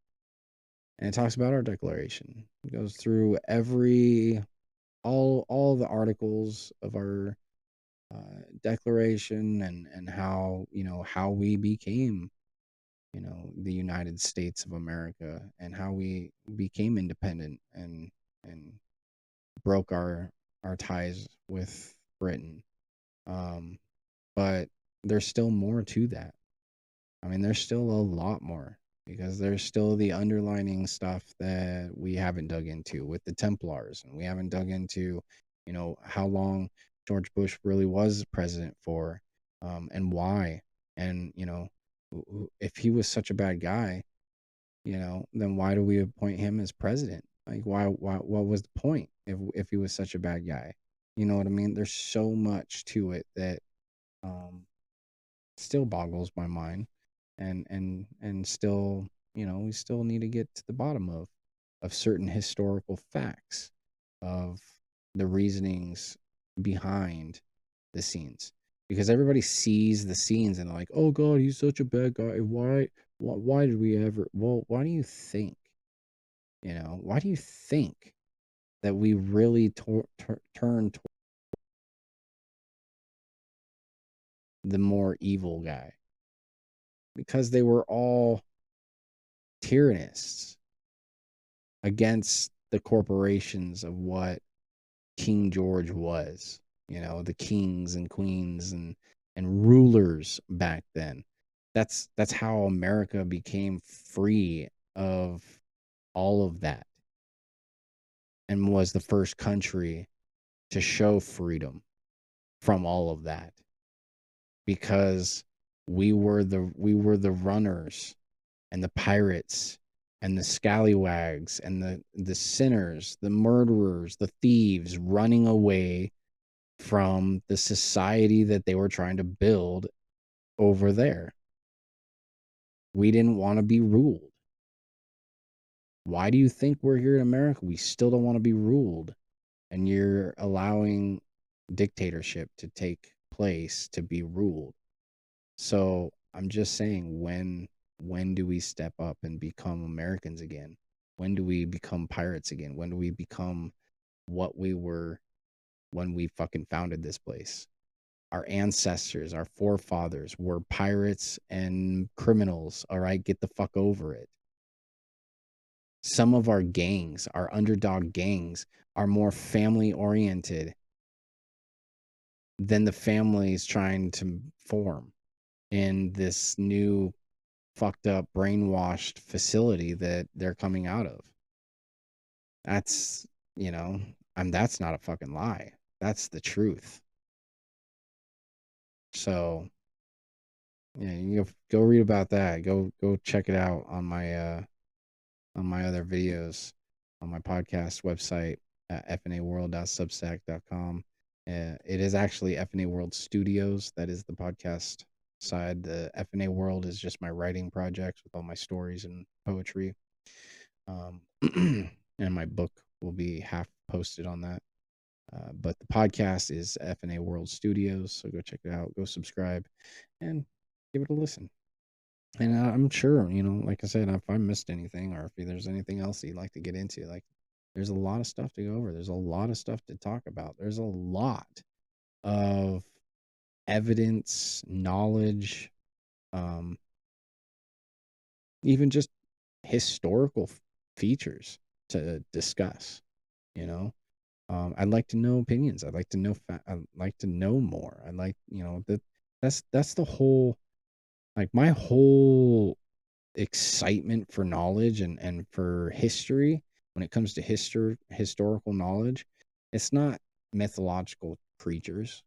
Speaker 1: and it talks about our declaration. It goes through all the articles of our declaration and how, you know, how we became, you know, the United States of America, and how we became independent and broke our ties with Britain. Um, but there's still more to that. I mean, there's still a lot more, because there's still the underlining stuff that we haven't dug into with the Templars, and we haven't dug into, you know, how long George Bush really was president for, and why. And, you know, if he was such a bad guy, you know, then why do we appoint him as president? Like, why, what was the point if he was such a bad guy? You know what I mean? There's so much to it that, um, still boggles my mind, and still, you know, we still need to get to the bottom of certain historical facts, of the reasonings behind the scenes, because everybody sees the scenes and they're like, oh god, he's such a bad guy, why did we ever, well, why do you think, you know, why do you think that we really turned toward the more evil guy? Because they were all tyrannists against the corporations of what King George was, you know, the kings and queens and rulers back then. That's how America became free of all of that, and was the first country to show freedom from all of that, because we were the runners and the pirates and the scallywags and the sinners, the murderers, the thieves running away from the society that they were trying to build over there. We didn't want to be ruled. Why do you think we're here in America? We still don't want to be ruled. And you're allowing dictatorship to take place to be ruled. So I'm just saying, when do we step up and become Americans again? When do we become pirates again? When do we become what we were when we fucking founded this place? Our ancestors, our forefathers were pirates and criminals. All right, get the fuck over it. Some of our gangs, our underdog gangs, are more family oriented than the families trying to form in this new fucked up brainwashed facility that they're coming out of. That's, you know, that's not a fucking lie. That's the truth. So, yeah, you go read about that. Go check it out on my other videos on my podcast website at fnaworld.substack.com. It is actually FNA World Studios. That is the podcast side. The FNA World is just my writing projects with all my stories and poetry. And my book will be half posted on that. But the podcast is FNA World Studios. So go check it out. Go subscribe and give it a listen. And I'm sure, like I said, if I missed anything or if there's anything else that you'd like to get into, like there's a lot of stuff to go over. There's a lot of stuff to talk about. There's a lot of evidence, knowledge, um, even just historical features to discuss, you know. I'd like to know opinions. I'd like to know. I'd like to know more. I'd like, that's the whole, like my whole excitement for knowledge and for history. When it comes to historical knowledge, it's not mythological creatures.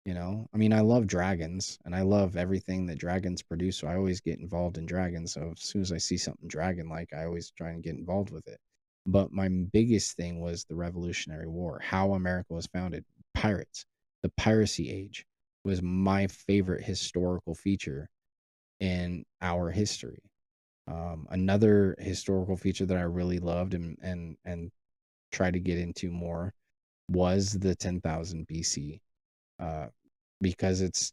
Speaker 1: I mean, I love dragons and I love everything that dragons produce, so I always get involved in dragons. So as soon as I see something dragon like, I always try and get involved with it. But my biggest thing was the Revolutionary War, how America was founded. Pirates, the piracy age was my favorite historical feature in our history. Another historical feature that I really loved and tried to get into more was the 10,000 BC, uh, because it's,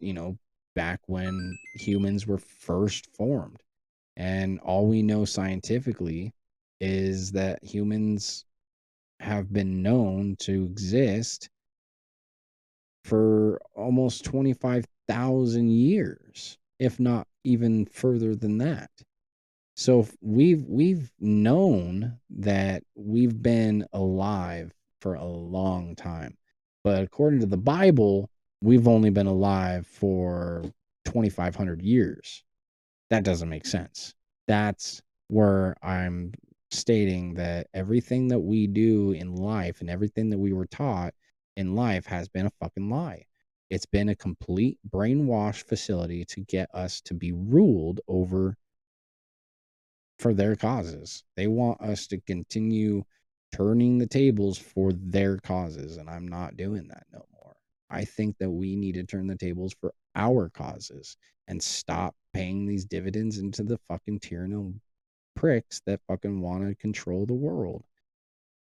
Speaker 1: back when humans were first formed. And all we know scientifically is that humans have been known to exist for almost 25,000 years, if not even further than that. So we've known that we've been alive for a long time. But according to the Bible, we've only been alive for 2,500 years. That doesn't make sense. That's where I'm stating that everything that we do in life and everything that we were taught in life has been a fucking lie. It's been a complete brainwash facility to get us to be ruled over for their causes. They want us to continue turning the tables for their causes, and I'm not doing that no more. I think that we need to turn the tables for our causes and stop paying these dividends into the fucking tyrannical pricks that fucking want to control the world.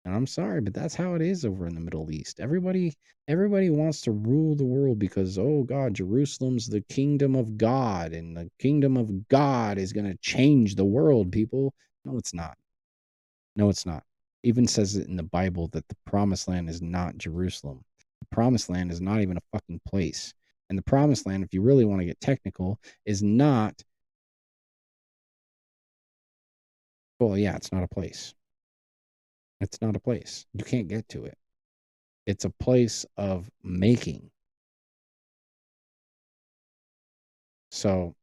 Speaker 1: And I'm sorry, but that's how it is over in the Middle East. Everybody wants to rule the world because, oh God, Jerusalem's the kingdom of God, and the kingdom of God is going to change the world, people. No, it's not. No, it's not. Even says it in the Bible that the promised land is not Jerusalem. The promised land is not even a fucking place. And the promised land, if you really want to get technical, is not, well, yeah, it's not a place. It's not a place. You can't get to it. It's a place of making. So,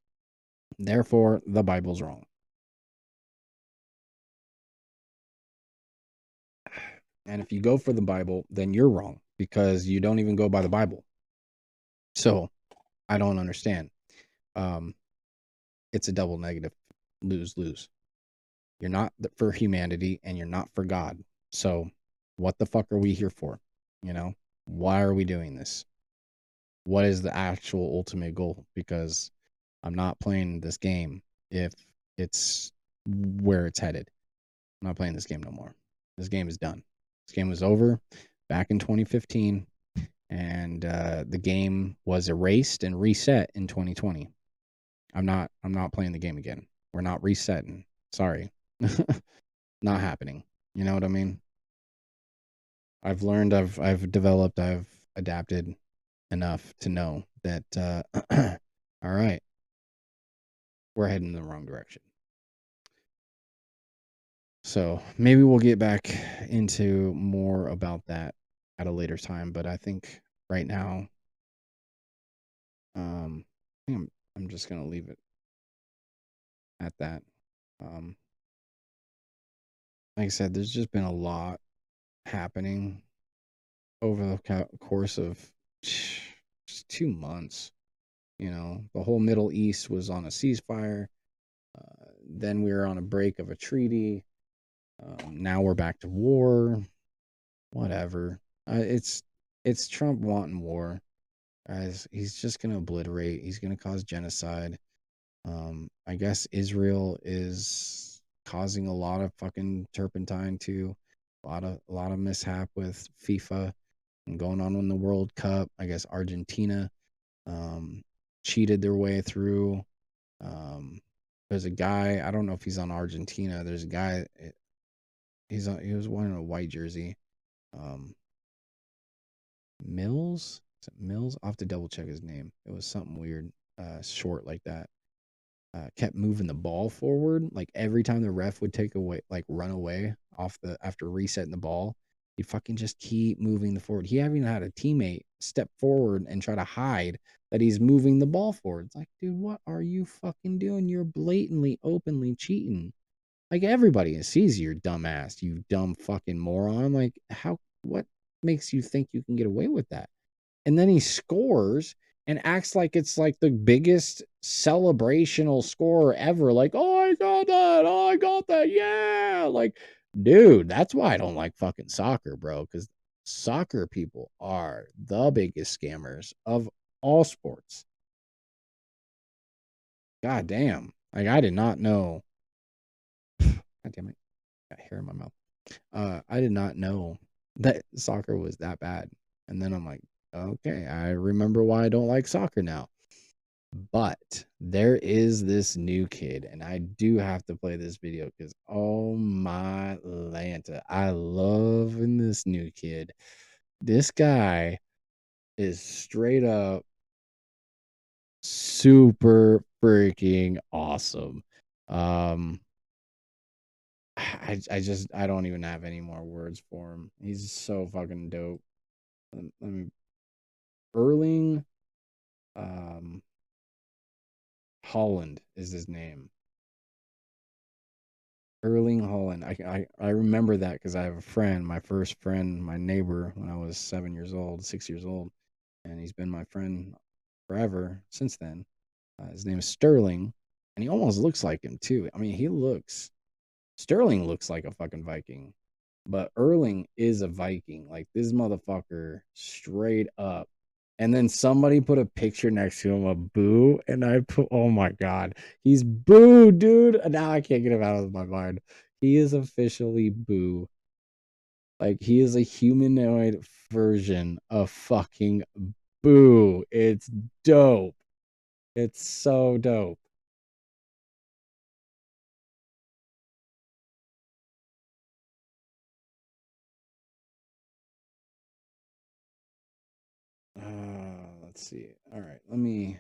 Speaker 1: therefore, the Bible's wrong. And if you go for the Bible, then you're wrong because you don't even go by the Bible. So, I don't understand. Um, it's a double negative, lose lose. You're not for humanity and you're not for God. So what the fuck are we here for? You know, why are we doing this? What is the actual ultimate goal? Because I'm not playing this game if it's where it's headed. I'm not playing this game no more. This game is done. This game was over back in 2015, and the game was erased and reset in 2020. I'm not playing the game again. We're not resetting. Sorry. Not happening. You know what I mean? I've learned, I've developed, I've adapted enough to know that all right, we're heading in the wrong direction. So maybe we'll get back into more about that at a later time. But I think right now, I think I'm just gonna leave it at that. Um, like I said, there's just been a lot happening over the course of just 2 months. You know, the whole Middle East was on a ceasefire. Then we were on a break of a treaty. Now we're back to war. Whatever. It's Trump wanting war. Guys, he's just gonna obliterate. He's gonna cause genocide. I guess Israel is causing a lot of fucking turpentine too. A lot of mishap with FIFA and going on in the World Cup. I guess Argentina um, cheated their way through. Um, there's a guy, I don't know if he's on Argentina. There's a guy, he was wearing a white jersey. Um, Mills? Is it Mills? I'll have to double check his name. It was something weird, short like that. Kept moving the ball forward. Like every time the ref would take away, like run away off the after resetting the ball, he fucking just keep moving the forward. He haven't had a teammate step forward and try to hide that he's moving the ball forward. It's like, dude, what are you fucking doing? You're blatantly, openly cheating. Like everybody sees your dumb ass, you dumb fucking moron. Like, how, what makes you think you can get away with that? And then he scores and acts like it's like the biggest celebrational score ever. Like, oh, I got that. Oh, I got that. Yeah. Like, dude, that's why I don't like fucking soccer, bro. Because soccer people are the biggest scammers of all sports. God damn. Like, I did not know. God damn it. Got hair in my mouth. I did not know that soccer was that bad. And then I'm like, okay, I remember why I don't like soccer now. But there is this new kid, and I do have to play this video because oh my Lanta, I love this new kid. This guy is straight up super freaking awesome. Um, I don't even have any more words for him. He's so fucking dope. Let me Erling Holland is his name. Erling Holland. I remember that because I have a friend, my first friend, my neighbor when I was 7 years old, 6 years old, and he's been my friend forever since then. His name is Sterling, and he almost looks like him too. I mean, Sterling looks like a fucking Viking, but Erling is a Viking. Like this motherfucker, straight up. And then somebody put a picture next to him of Boo, and I put, oh my god, he's Boo, dude. And now I can't get him out of my mind. He is officially Boo. Like he is a humanoid version of fucking Boo. It's dope. It's so dope. Let's see. All right, let me.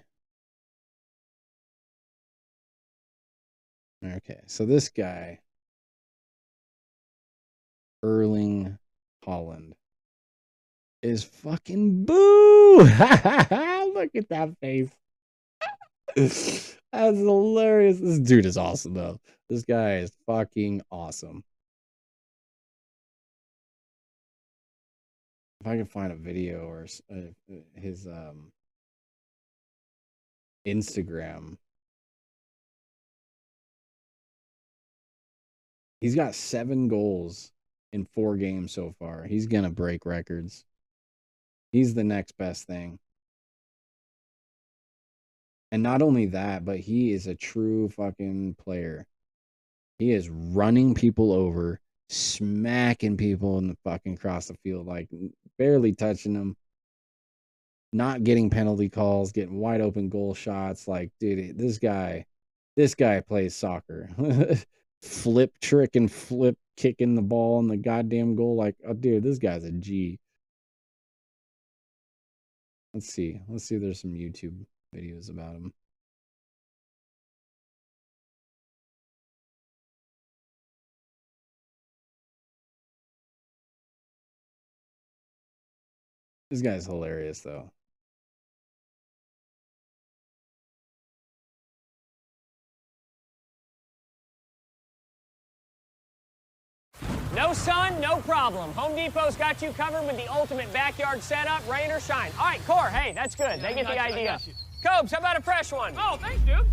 Speaker 1: Okay, so this guy, Erling Holland, is fucking Boo. Look at that face. That's hilarious. This dude is awesome, though. This guy is fucking awesome. If I can find a video or his Instagram, He's got 7 goals in 4 games so far. He's going to break records. He's the next best thing. And not only that, but he is a true fucking player. He is running people over, smacking people in the fucking across the field, like barely touching them, not getting penalty calls, getting wide open goal shots. Like, dude, this guy plays soccer. Flip trick and flip kicking the ball in the goddamn goal. Like, oh, dude, this guy's a G. Let's see if there's some YouTube videos about him. This guy's hilarious, though.
Speaker 2: No sun, no problem. Home Depot's got you covered with the ultimate backyard setup, rain or shine. All right, Core, hey, that's good. They get the idea. Cobes, how about a fresh one?
Speaker 3: Oh, thanks, dude.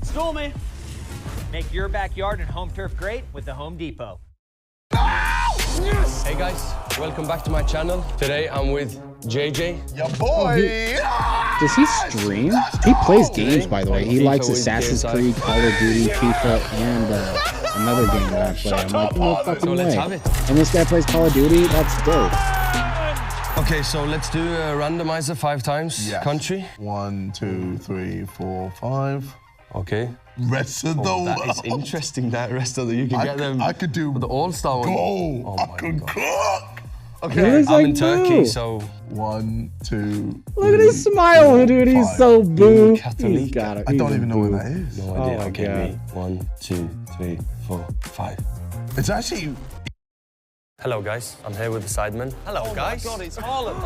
Speaker 2: Stormy.
Speaker 3: Make your backyard and home turf great with the Home Depot.
Speaker 2: Yes!
Speaker 4: Hey guys, welcome back to my channel. Today I'm with JJ.
Speaker 5: Your boy!
Speaker 1: Does he stream? He plays games, by the way. He likes Assassin's Creed, Call of Duty, FIFA, and another game that I play. I'm like, no fucking way. And this guy plays Call of Duty? That's dope.
Speaker 4: Okay, so let's do a randomizer 5 times.
Speaker 5: Yes.
Speaker 4: Country.
Speaker 5: 1, 2, 3, 4, 5.
Speaker 4: Okay.
Speaker 5: Rest of the world.
Speaker 4: That is interesting, that rest of the... You can get them...
Speaker 5: I could do...
Speaker 4: The All-Star one.
Speaker 5: Go!
Speaker 4: Oh
Speaker 5: I
Speaker 4: my
Speaker 5: can
Speaker 4: God.
Speaker 5: cook!
Speaker 4: Okay, I'm in Turkey, so...
Speaker 5: 1, 2,
Speaker 1: Look at his smile, dude. He's so boo.
Speaker 4: Catholic.
Speaker 1: He's got it.
Speaker 5: I don't even know where that is.
Speaker 4: No idea.
Speaker 1: my
Speaker 4: Okay,
Speaker 1: God.
Speaker 4: me. 1, 2, 3, 4, 5.
Speaker 5: It's actually...
Speaker 4: Hello guys, I'm here with the Sidemen. Hello guys.
Speaker 3: God, it's Haaland.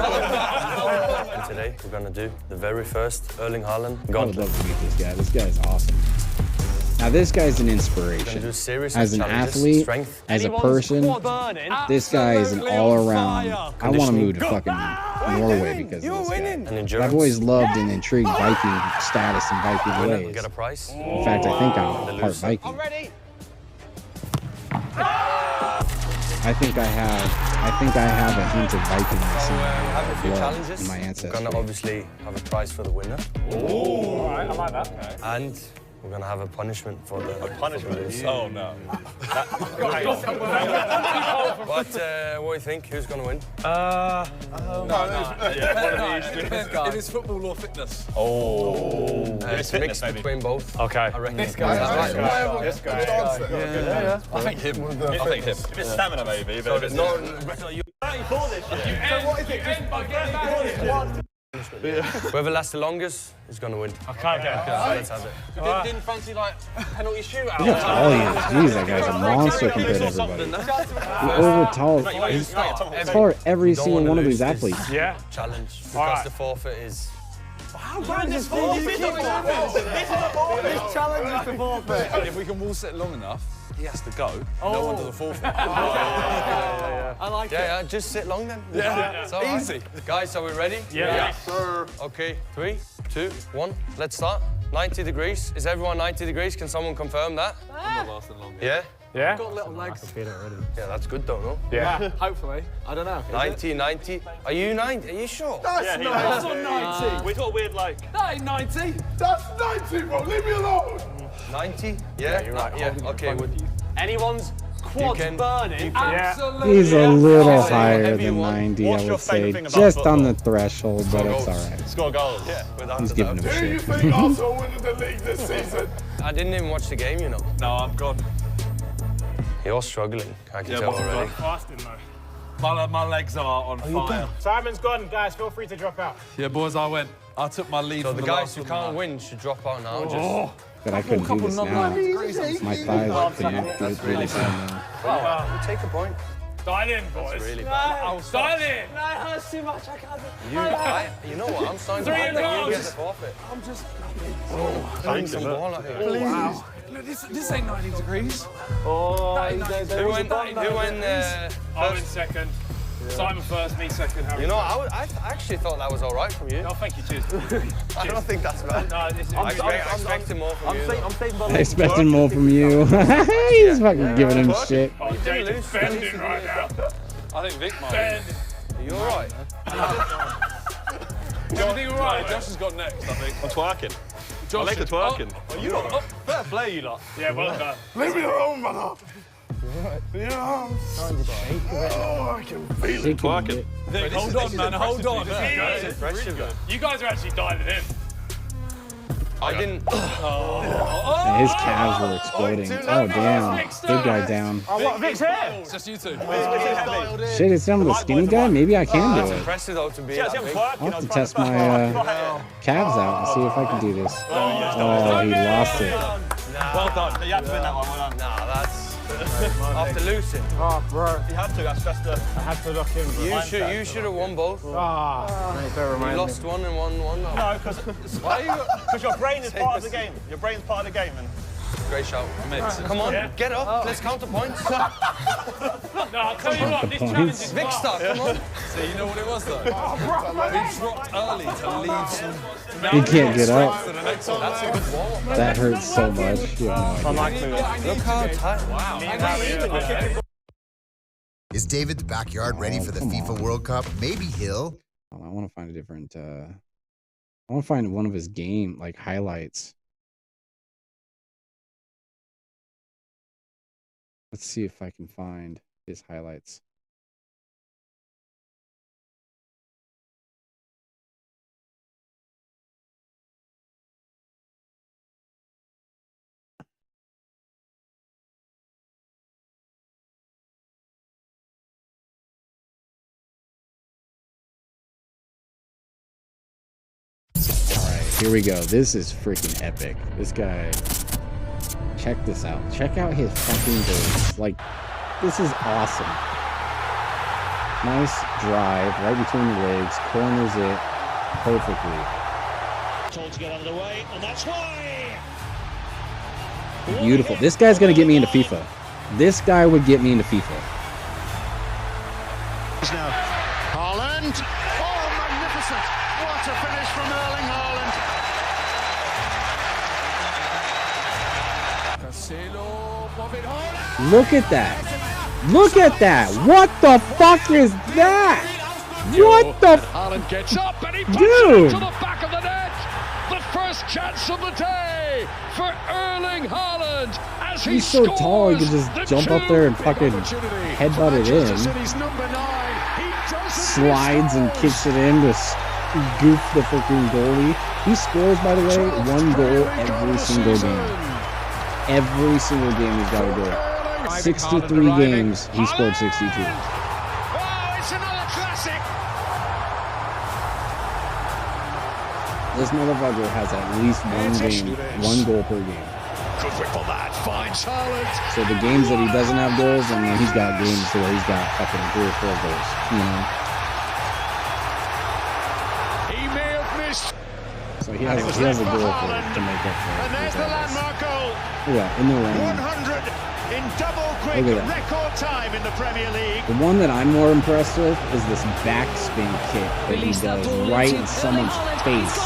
Speaker 4: And today we're gonna do the very first Erling Haaland
Speaker 1: I would
Speaker 4: gauntlet.
Speaker 1: love to meet this guy. This guy's awesome. Now, this guy's an
Speaker 4: We're gonna
Speaker 1: inspiration.
Speaker 4: do a series
Speaker 1: As
Speaker 4: of
Speaker 1: an
Speaker 4: challenges,
Speaker 1: athlete,
Speaker 4: strength.
Speaker 1: as a person, this guy is an all-around. I want to move to fucking Norway because of this guy.
Speaker 4: And
Speaker 1: I've
Speaker 4: endurance.
Speaker 1: always loved and intrigued Viking status and Viking
Speaker 4: We'll
Speaker 1: ways.
Speaker 4: get a prize.
Speaker 1: In fact, I think I'm part Viking.
Speaker 2: I'm ready.
Speaker 1: I think I have a hint of Vikingness
Speaker 4: So have a few
Speaker 1: blood
Speaker 4: challenges.
Speaker 1: in my
Speaker 4: We're
Speaker 1: ancestry.
Speaker 4: gonna obviously have a prize for the winner.
Speaker 3: All right, I like that. Okay.
Speaker 4: And we're gonna have a punishment for the...
Speaker 3: Punishment? Oh, no.
Speaker 4: But what do you think? Who's gonna win?
Speaker 6: It is football or fitness.
Speaker 4: It's mixed between both.
Speaker 3: Okay.
Speaker 4: I reckon.
Speaker 6: This guy.
Speaker 5: This guy.
Speaker 6: I think him. I think him.
Speaker 3: A bit stamina, maybe.
Speaker 4: So there's no... Whoever lasts the longest is gonna win.
Speaker 3: Okay.
Speaker 4: Let's have it.
Speaker 6: Didn't fancy like penalty shootout.
Speaker 1: Look how tall he is. Jeez, that guy's a monster compared to everybody. He's over tall. He's taller than every
Speaker 4: Don't
Speaker 1: single
Speaker 4: wanna
Speaker 1: one of
Speaker 4: lose
Speaker 1: these
Speaker 4: this
Speaker 1: athletes.
Speaker 3: Yeah.
Speaker 4: Challenge. Because
Speaker 3: Alright.
Speaker 4: the forfeit is...
Speaker 6: This challenge is the forfeit. If we can wall sit long enough, he has to go. No one does the forfeit. I like it.
Speaker 4: Yeah, just sit long then.
Speaker 6: Yeah.
Speaker 4: It's all right.
Speaker 6: Easy.
Speaker 4: Guys, are we ready?
Speaker 3: Yeah.
Speaker 4: Okay, 3, 2, 1, let's start. 90 degrees. Is everyone 90 degrees? Can someone confirm that?
Speaker 6: I'm not lasting long.
Speaker 4: Yeah?
Speaker 3: Yeah.
Speaker 6: Got little legs.
Speaker 4: Yeah, that's good though, no?
Speaker 3: Yeah.
Speaker 6: Hopefully. I don't know. Is
Speaker 4: 90, 90. Are you 90? Are you sure?
Speaker 6: That's not 90.
Speaker 3: We got weird, like...
Speaker 6: That ain't 90.
Speaker 5: That's 90, bro. Leave me alone.
Speaker 4: 90? Yeah? You're right. Yeah, okay.
Speaker 2: Anyone's quads
Speaker 4: can-
Speaker 2: burning.
Speaker 6: Absolutely.
Speaker 1: He's a little
Speaker 4: Yeah.
Speaker 1: higher
Speaker 4: Heavy
Speaker 1: than
Speaker 4: one.
Speaker 1: 90,
Speaker 3: What's
Speaker 1: I
Speaker 3: your
Speaker 1: would
Speaker 3: favourite
Speaker 1: say.
Speaker 3: thing about
Speaker 1: Just on
Speaker 3: football?
Speaker 1: the threshold, but it's all right.
Speaker 3: Score goals.
Speaker 4: Yeah, without
Speaker 1: He's
Speaker 4: a
Speaker 1: giving
Speaker 4: doubt.
Speaker 1: him
Speaker 5: Who you
Speaker 1: shit.
Speaker 5: think Arsenal winning the league this season?
Speaker 4: I didn't even watch the game, you know.
Speaker 3: No, I'm gone.
Speaker 4: You're struggling, I can
Speaker 3: Yeah,
Speaker 4: tell
Speaker 3: but I'm
Speaker 4: already.
Speaker 3: fasting, though. My legs are on fire.
Speaker 2: Simon's gone, guys. Feel free to drop out.
Speaker 6: Yeah, boys, I went. I took my lead
Speaker 4: So
Speaker 6: from
Speaker 4: the
Speaker 6: the
Speaker 4: guys
Speaker 6: last
Speaker 4: who
Speaker 6: one.
Speaker 4: can't win should drop out now. Just...
Speaker 1: But I couldn't do this now. My thighs connect to
Speaker 4: That's really bad. Wow, you take a point.
Speaker 3: Dial in, boys.
Speaker 4: Really bad.
Speaker 3: Dial in.
Speaker 2: No, it hurts too much. I can't.
Speaker 4: You know what? I'm starting to think that you get the forfeit. I'm just... Throwing some ball at you.
Speaker 6: Wow. Look, this ain't 90 degrees.
Speaker 2: Oh,
Speaker 4: Who went
Speaker 3: I'm in second.
Speaker 7: Simon first, me second, Harry.
Speaker 4: You know, I actually thought that was all right from you.
Speaker 7: Oh, thank you, cheers.
Speaker 4: I don't think that's bad.
Speaker 7: No,
Speaker 4: I expected more from you.
Speaker 1: I expected more from you. He's fucking giving him shit.
Speaker 7: Oh, Jason's bending right now.
Speaker 6: I think Vic might.
Speaker 7: Bend.
Speaker 4: Are you all right?
Speaker 7: Everything all right?
Speaker 6: Josh has got next, I think.
Speaker 8: I'm twerking.
Speaker 6: Josh
Speaker 8: I like the twerking.
Speaker 6: Oh, you lot. Fair play, you lot.
Speaker 7: Yeah, well done.
Speaker 5: Leave me alone, brother. Yeah. Oh, I can feel it.
Speaker 8: Twerking.
Speaker 6: Vic, hold on, man, hold on.
Speaker 4: Impressive, though.
Speaker 7: You guys are actually diving in.
Speaker 4: I didn't.
Speaker 1: And his calves were exploding. Oh, damn. Big guy down.
Speaker 7: Oh, what, Vic's here?
Speaker 6: It's just you two.
Speaker 1: Shit, it's down with the skinny guy? Maybe I can do it.
Speaker 4: Impressive, though, to be that big.
Speaker 1: I'll have to test my calves out and see if I can do this. Oh, he lost it.
Speaker 8: Well done. You had to win that one. Well done.
Speaker 4: Nah, that's after losing.
Speaker 7: Oh, bro.
Speaker 8: You had to. That's just the.
Speaker 7: I had to look in.
Speaker 4: You should have won both.
Speaker 7: Ah, mate, don't
Speaker 4: You
Speaker 7: remind me.
Speaker 4: lost one and won one.
Speaker 8: No, because your brain is part of the game. Your brain's part of the game, and
Speaker 4: Great shout. Come on, get up. Let's count the points.
Speaker 7: No, I'll tell you what, this challenge is
Speaker 4: Vic star, come on.
Speaker 6: See, you know what it was, though? We dropped early to leave some...
Speaker 1: He can't get up.
Speaker 6: ...to the next one.
Speaker 4: That's a good warm-up.
Speaker 1: That hurts so much. You have no idea.
Speaker 4: Look how tight.
Speaker 6: Wow.
Speaker 9: Is David the backyard ready for the FIFA World Cup? Maybe he'll.
Speaker 1: I want to find a different. I want to find one of his game like highlights. Let's see if I can find his highlights. Here we go. This is freaking epic. This guy, check this out. Check out his fucking goals. Like, this is awesome. Nice drive right between the legs, corners it perfectly.
Speaker 10: Told to get underway, and that's why.
Speaker 1: Beautiful. This guy's gonna get me into FIFA. This guy would get me into FIFA.
Speaker 10: Now, Haaland. Oh, magnificent! What a finish from Erling Haaland.
Speaker 1: Look at that. Look at that. What the fuck is that? What the
Speaker 10: Haaland gets up and he puts
Speaker 1: Dude.
Speaker 10: it to the back of the net. The first chance of the day for Erling Haaland as he
Speaker 1: He's so tall, he can just
Speaker 10: scores
Speaker 1: jump
Speaker 10: the
Speaker 1: up there and
Speaker 10: 2-big
Speaker 1: fucking
Speaker 10: opportunity
Speaker 1: headbutt
Speaker 10: for
Speaker 1: it
Speaker 10: Manchester
Speaker 1: in.
Speaker 10: City's number 9. He doesn't
Speaker 1: Slides and
Speaker 10: miss
Speaker 1: kicks it in to goof the freaking goalie. He scores, by the way, one goal every single game. Every single game he's got a goal. 63 games, he scored 62.
Speaker 10: Oh, it's another classic.
Speaker 1: This motherfucker has at least one goal per game.
Speaker 10: Good whip on that. Finds Haaland.
Speaker 1: So the games that he doesn't have goals, and then he's got games where he's got fucking 3 or 4 goals. You know.
Speaker 10: He may have missed.
Speaker 1: So he has a goal to make up for it.
Speaker 10: And there's the landmark goal.
Speaker 1: Look at that, in the lane.
Speaker 10: 100 in double quick
Speaker 1: Look at that.
Speaker 10: record time in the Premier League.
Speaker 1: The one that I'm more impressed with is this backspin kick that he does right in someone's face.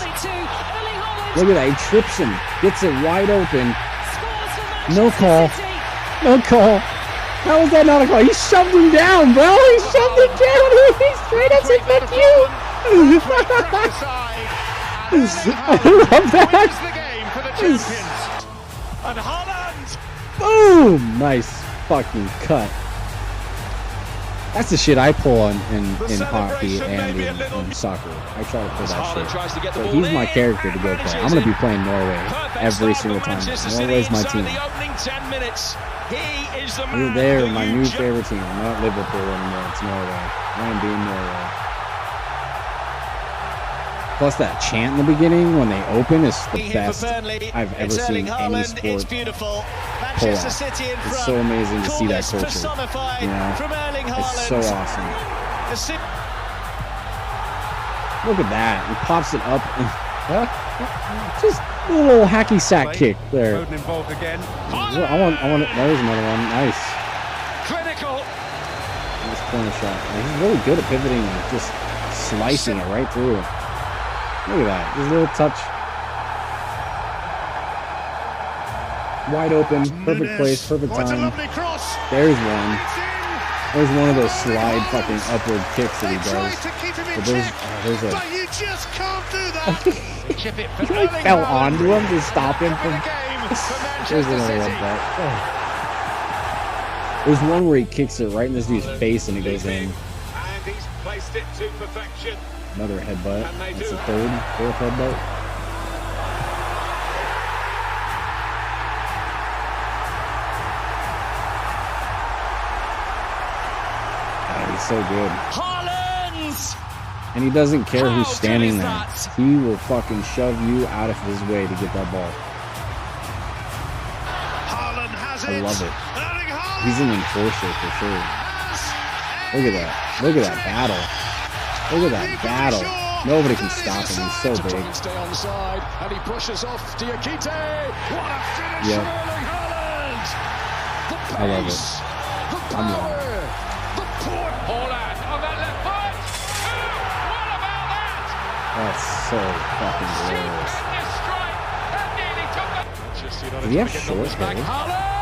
Speaker 1: Look at that, he trips him, gets it wide open. No call. No call. How was that not a call? He shoved him down, bro. He shoved him down. He straight up said, fuck you. I love that.
Speaker 10: Wins the game for the champions. And Haaland.
Speaker 1: Boom! Nice fucking cut. That's the shit I pull in hockey and in soccer. I try to pull that shit. So he's my character to go play. I'm going to be playing Norway every single time. Norway's my team. You're there, my new favorite team. I'm not Liverpool anymore. It's Norway. I am being Norway. Plus that chant in the beginning when they open is the best I've ever seen any sport pull off. It's so amazing to see that culture. You know, it's so awesome. Look at that. He pops it up. And, just a little hacky sack kick there.
Speaker 10: Involved again.
Speaker 1: I want. There's another one. Nice.
Speaker 10: Clinical.
Speaker 1: Nice corner shot. Like, he's really good at pivoting and just slicing it right through. Look at that. His little touch. Wide open. Perfect place. Perfect time. There's one. There's one of those slide fucking upward kicks that he does. But there's a...
Speaker 10: You just can't do that.
Speaker 1: He like fell onto him to stop him from... There's another one back. Oh. There's one where he kicks it right in this dude's face and it goes in.
Speaker 10: And he's placed it to perfection.
Speaker 1: Another headbutt. That's the fourth headbutt. He's so good. And he doesn't care who's standing there. He will fucking shove you out of his way to get that ball. I love it. He's an enforcer for sure. Look at that. Look at that battle. Look at that battle. Nobody can stop him. He's so big.
Speaker 10: Stay on side, and he pushes off Diakite. What a finish
Speaker 1: Yep.
Speaker 10: from Erling Haaland. The pace,
Speaker 1: I love it.
Speaker 10: the
Speaker 1: I'm
Speaker 10: power,
Speaker 1: wrong.
Speaker 10: the point. Haaland on that left foot. What about that?
Speaker 1: That's so fucking glorious. Does he have short hair?
Speaker 10: Haaland!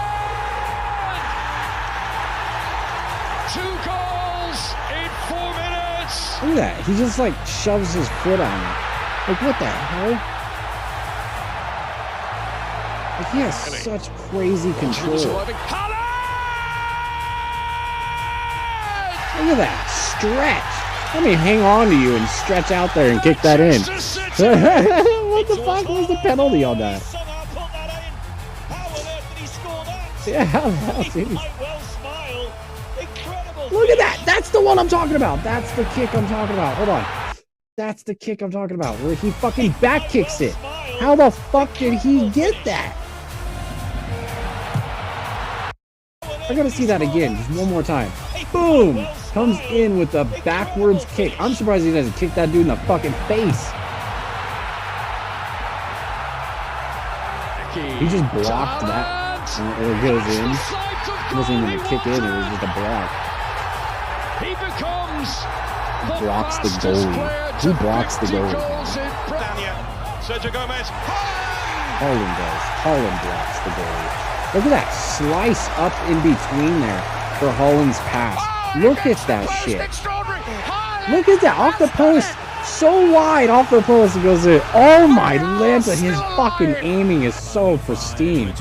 Speaker 10: 2 goals in 4 minutes.
Speaker 1: Look at that. He just like shoves his foot on it. Like what the hell? Like he has such crazy control. Look at that. Stretch. Let me hang on to you and stretch out there and kick that in. What the fuck was the penalty on that? Yeah, how the hell did he? Look at that! That's the one I'm talking about! That's the kick I'm talking about. Hold on. That's the kick I'm talking about, where he fucking back kicks it. How the fuck did he get that? I gotta see that again, just one more time. Boom! Comes in with a backwards kick. I'm surprised he doesn't kick that dude in the fucking face. He just blocked that. And it goes in. It wasn't even a kick in, it was just a block.
Speaker 10: He becomes
Speaker 1: Blocks the goalie. Who blocks the goalie?
Speaker 8: Sergio Gomez.
Speaker 1: Haaland does. Haaland blocks the goalie. Look at that slice up in between there for Haaland's pass. Look at that shit. Look at that off the post. So wide off the post it goes in. Oh my Lanta, his fucking aiming is so pristine.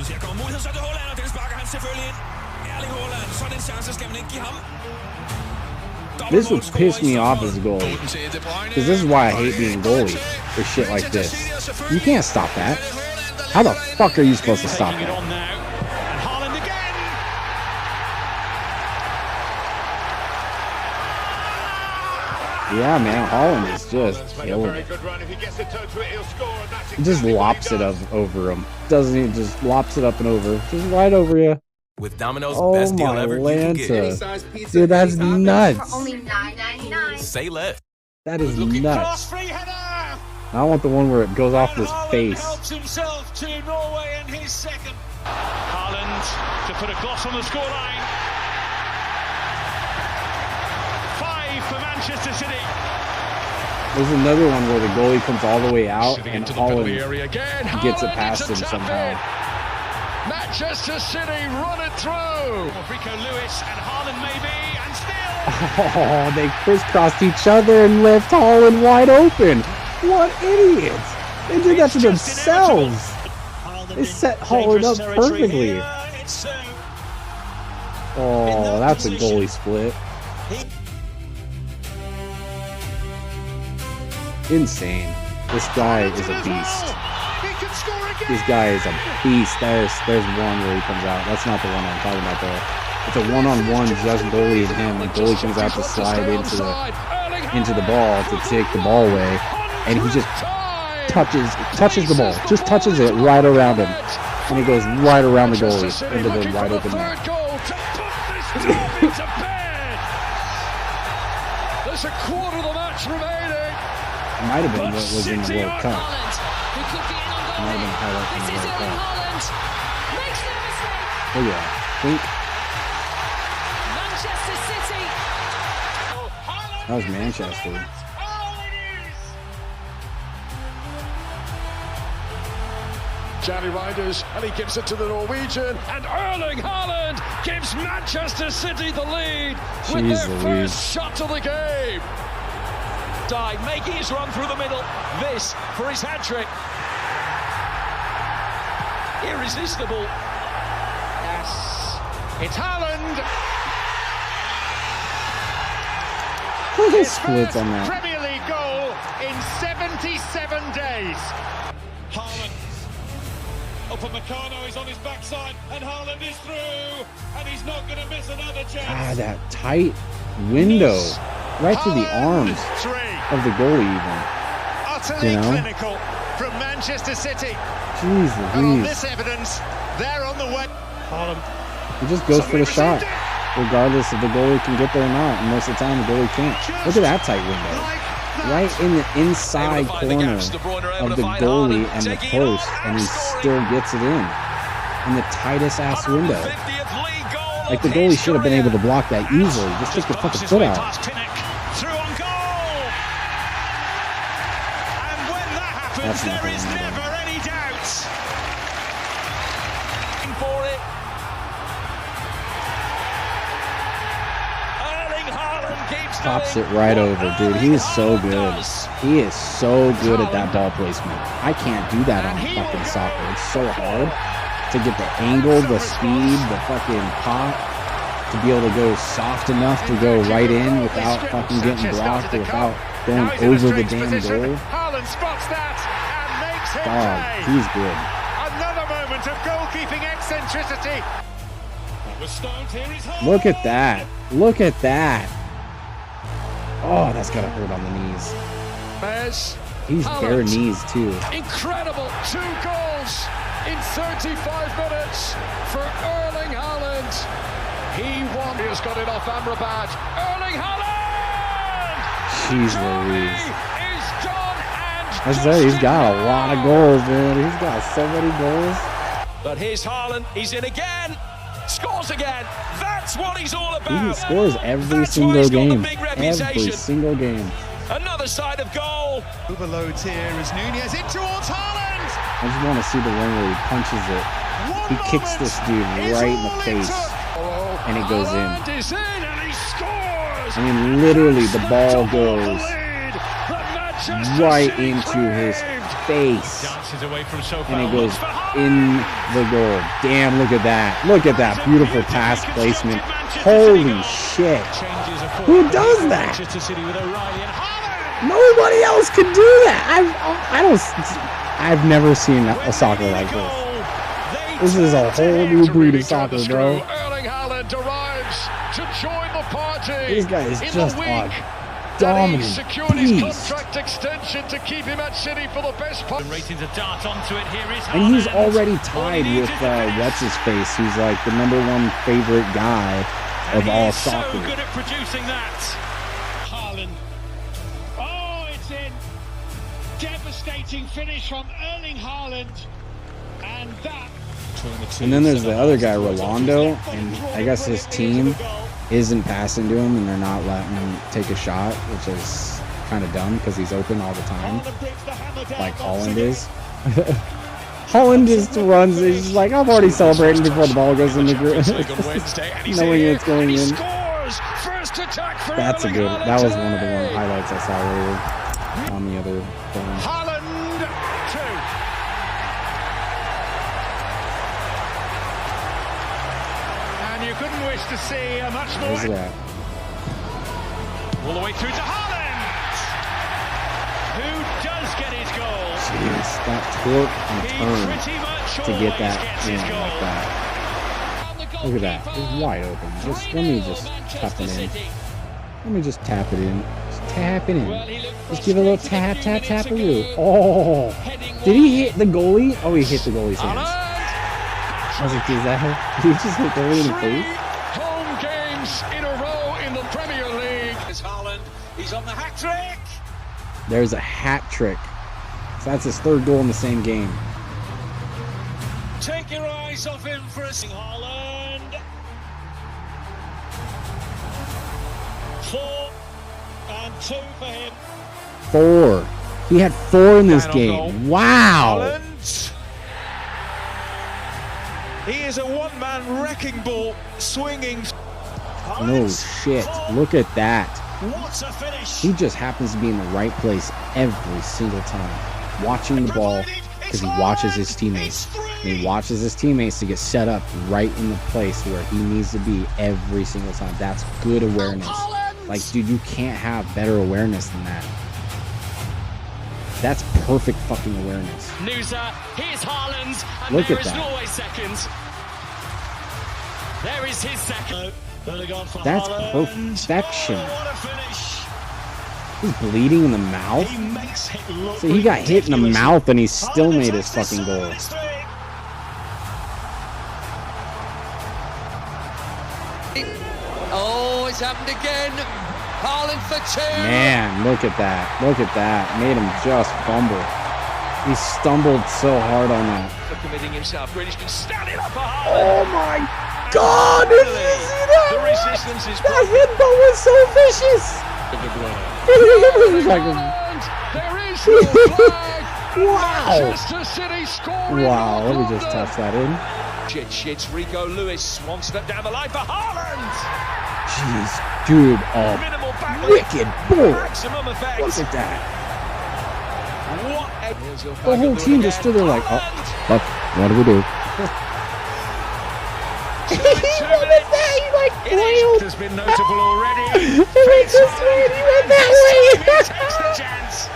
Speaker 1: This would piss me off as a goalie. Because this is why I hate being a goalie for shit like this. You can't stop that. How the fuck are you supposed to stop that? Yeah, man, Haaland is just killing it. He just lops it up over him. Doesn't he? Just lops it up and over. Just right over you.
Speaker 11: With Domino's
Speaker 1: Oh
Speaker 11: best deal
Speaker 1: my
Speaker 11: ever, you can get
Speaker 1: Lanta. Dude, that's nuts.
Speaker 12: Only $9.99.
Speaker 11: Say left.
Speaker 1: That is nuts. I want the one where it goes off his face.
Speaker 10: Helps himself to Norway and his second. Haaland to put a gloss on the scoreline. 5 for Manchester City.
Speaker 1: There's another one where the goalie comes all the way out and
Speaker 10: Into the penalty area
Speaker 1: Haaland
Speaker 10: again.
Speaker 1: gets it
Speaker 10: Haaland
Speaker 1: past him
Speaker 10: to tap
Speaker 1: somehow.
Speaker 10: it. Manchester City run it through. Rico Lewis and Haaland maybe, and still.
Speaker 1: Oh, they crisscrossed each other and left Haaland wide open. What idiots! They did that to themselves. They set Haaland up perfectly. Oh, that's a goalie split. Insane. This guy is a beast. This guy is a beast. There's one where he comes out. That's not the one I'm talking about though. It's a one-on-one just goalie and him. The goalie comes out to slide into the ball to take the ball away, and he just touches the ball. Just touches it right around him. And he goes right around the goalie into the wide open net.
Speaker 10: There's a quarter of the match remaining.
Speaker 1: It might have been what was in the World Cup. It might have been highlight from the World Cup. Oh yeah. Think.
Speaker 12: Manchester City
Speaker 1: That was Manchester.
Speaker 10: Johnny Reinders, and he gives it to the Norwegian, and Erling Haaland gives Manchester City the lead with their first shot of the game.
Speaker 3: Making his run through the middle. This for his hat-trick. Irresistible.
Speaker 10: Yes, it's Haaland.
Speaker 1: His splits on that.
Speaker 10: Premier League goal in 77 days.
Speaker 7: Haaland. Upamecano is on his backside, and Haaland is through, and he's not going to miss another chance.
Speaker 1: Ah, that tight window, right to the arms of the goalie, even.
Speaker 10: Utterly clinical from Manchester City.
Speaker 1: Jeez,
Speaker 10: and on this evidence, they're on the way.
Speaker 7: Haaland.
Speaker 1: He just goes for the shot, regardless if the goalie can get there or not. And most of the time, the goalie can't. Look at that tight window. Right in the inside corner of the goalie and the post, and he still gets it in the tightest ass window. Like the goalie should have been able to block that easily. Just take the fucking foot out.
Speaker 10: Through on goal. And when that happens, there is never any doubt.
Speaker 3: For it. Erling Haaland keeps
Speaker 1: Pops it right over, dude. He is so good. He is so good at that ball placement. I can't do that on fucking soccer. It's so hard to get the angle, the speed, the fucking pop, to be able to go soft enough to go right in without fucking getting blocked or without going over the damn goal.
Speaker 10: Haaland spots that and makes him
Speaker 1: Dog,
Speaker 10: pay.
Speaker 1: he's good.
Speaker 10: Another moment of goalkeeping eccentricity.
Speaker 1: Look at that. Look at that. Oh, that's gotta hurt on the knees. He's bare knees too.
Speaker 10: Incredible. 2 goals in 35 minutes for Erling Haaland. He won. He has got it off Amrabat. Erling Haaland!
Speaker 1: Jeez Louise.
Speaker 10: Is done and
Speaker 1: I said he's got a lot of goals, man. He's got so many goals.
Speaker 3: But here's Haaland. He's in again. Scores again. That's what he's all about.
Speaker 1: He scores every single game. Every single game.
Speaker 3: Another side of goal.
Speaker 10: Overloads here as Nunez in towards Haaland.
Speaker 1: I just want to see the one where he punches it. He kicks this dude right in the face, and it goes in.
Speaker 10: Haaland is in and he scores.
Speaker 1: I mean, literally, the ball goes right into his face, and it goes in the goal. Damn, look at that. Look at that beautiful pass placement. Holy shit. Who does that? Nobody else can do that. I've never seen a soccer like this. This is a whole new breed of soccer, bro.
Speaker 10: Erling Haaland arrives to join the party.
Speaker 1: This guy is
Speaker 10: in
Speaker 1: just
Speaker 10: the week
Speaker 1: a dominant
Speaker 10: secured his
Speaker 1: beast.
Speaker 10: contract extension to keep him at City for the best part.
Speaker 7: Ratings a dart onto it. Here is
Speaker 1: And he's already tied with what's his face, who's like the #1 favorite guy of all soccer.
Speaker 7: So good at producing that. Haaland. Oh, it's in. Devastating finish from Erling Haaland. And that.
Speaker 1: And then there's the other guy, Rolando, and I guess his team isn't passing to him and they're not letting him take a shot, which is kind of dumb because he's open all the time, like Holland is. Holland just runs, he's just like, I'm already celebrating before the ball goes in the group, knowing it's going in. That's a good, that was one of the highlights I saw earlier on the other phone.
Speaker 10: Haaland 2. And you couldn't wish to see a much more.
Speaker 1: Where's it at?
Speaker 7: All the way through to Haaland. Who does get his goal?
Speaker 1: Jeez, that torque and turn to get that in like that. Look at that, it's wide open. Just let me just tap it in. Let me just tap it in. Just tap it in. Just give it a little tap, tap, tap a little. Oh, did he hit the goalie? Oh, he hit the goalie's hands. I was like, is that her? Did he just hit the goalie in the face?
Speaker 10: Home games in a row in the Premier League.
Speaker 3: It's Haaland. He's on the hat trick.
Speaker 1: There's a hat trick. So that's his 3rd goal in the same game.
Speaker 7: Take your eyes off him for a Haaland. 4. And 2 for him.
Speaker 1: 4. He had 4 in this game. Wow.
Speaker 3: He is a one-man wrecking ball swinging.
Speaker 1: No shit. Look at that.
Speaker 7: What a finish.
Speaker 1: He just happens to be in the right place every single time. Watching the ball because he watches his teammates. And he watches his teammates to get set up right in the place where he needs to be every single time. That's good awareness. Like, dude, you can't have better awareness than that. That's perfect fucking awareness.
Speaker 2: Nusa, here's Haaland, and
Speaker 1: Look
Speaker 2: there
Speaker 1: at
Speaker 2: is
Speaker 1: that.
Speaker 2: Norway's second. There is his second.
Speaker 1: That's perfection. He's bleeding in the mouth. So he got hit in the mouth and he still made his fucking goal.
Speaker 10: Oh, it's happened again. Haaland for 2.
Speaker 1: Man, look at that. Look at that. Made him just fumble. He stumbled so hard on that.
Speaker 3: For committing himself. Grealish can stand it up for
Speaker 1: Oh
Speaker 3: Haaland.
Speaker 1: my God! Did you see that?
Speaker 3: The resistance is
Speaker 1: That headbutt was so vicious.
Speaker 10: There is your flag.
Speaker 1: Wow.
Speaker 10: Manchester City scoring.
Speaker 1: Wow, let me just touch that in.
Speaker 3: It's Rico Lewis. 1 step down the line for Haaland.
Speaker 1: Jeez, dude,
Speaker 3: Minimal back.
Speaker 1: wicked boy.
Speaker 3: Maximum effect.
Speaker 1: Look at that.
Speaker 3: What a...
Speaker 1: The whole team just stood there like, oh, fuck, what do we do? What is that? He like flailed.
Speaker 3: Has been notable already.
Speaker 1: And he just went, he went that way.
Speaker 3: Takes the chance.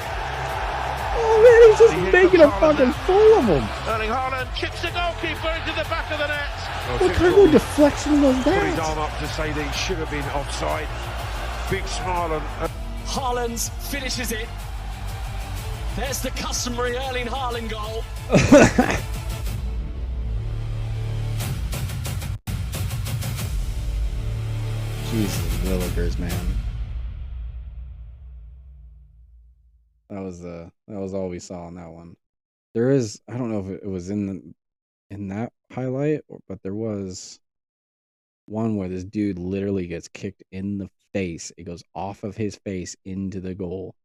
Speaker 1: Oh man, he's just making a fucking fool of him.
Speaker 7: Erling Haaland chips the goalkeeper into the back of the net.
Speaker 1: What kind of deflection was
Speaker 7: Put his
Speaker 1: that?
Speaker 7: arm up to say that he should have been offside. Big smile and
Speaker 2: Haaland finishes it. There's the customary Erling Haaland goal.
Speaker 1: Jesus Willikers, man. That was all we saw on that one. There is, I don't know if it was in that highlight, but there was one where this dude literally gets kicked in the face. It goes off of his face into the goal.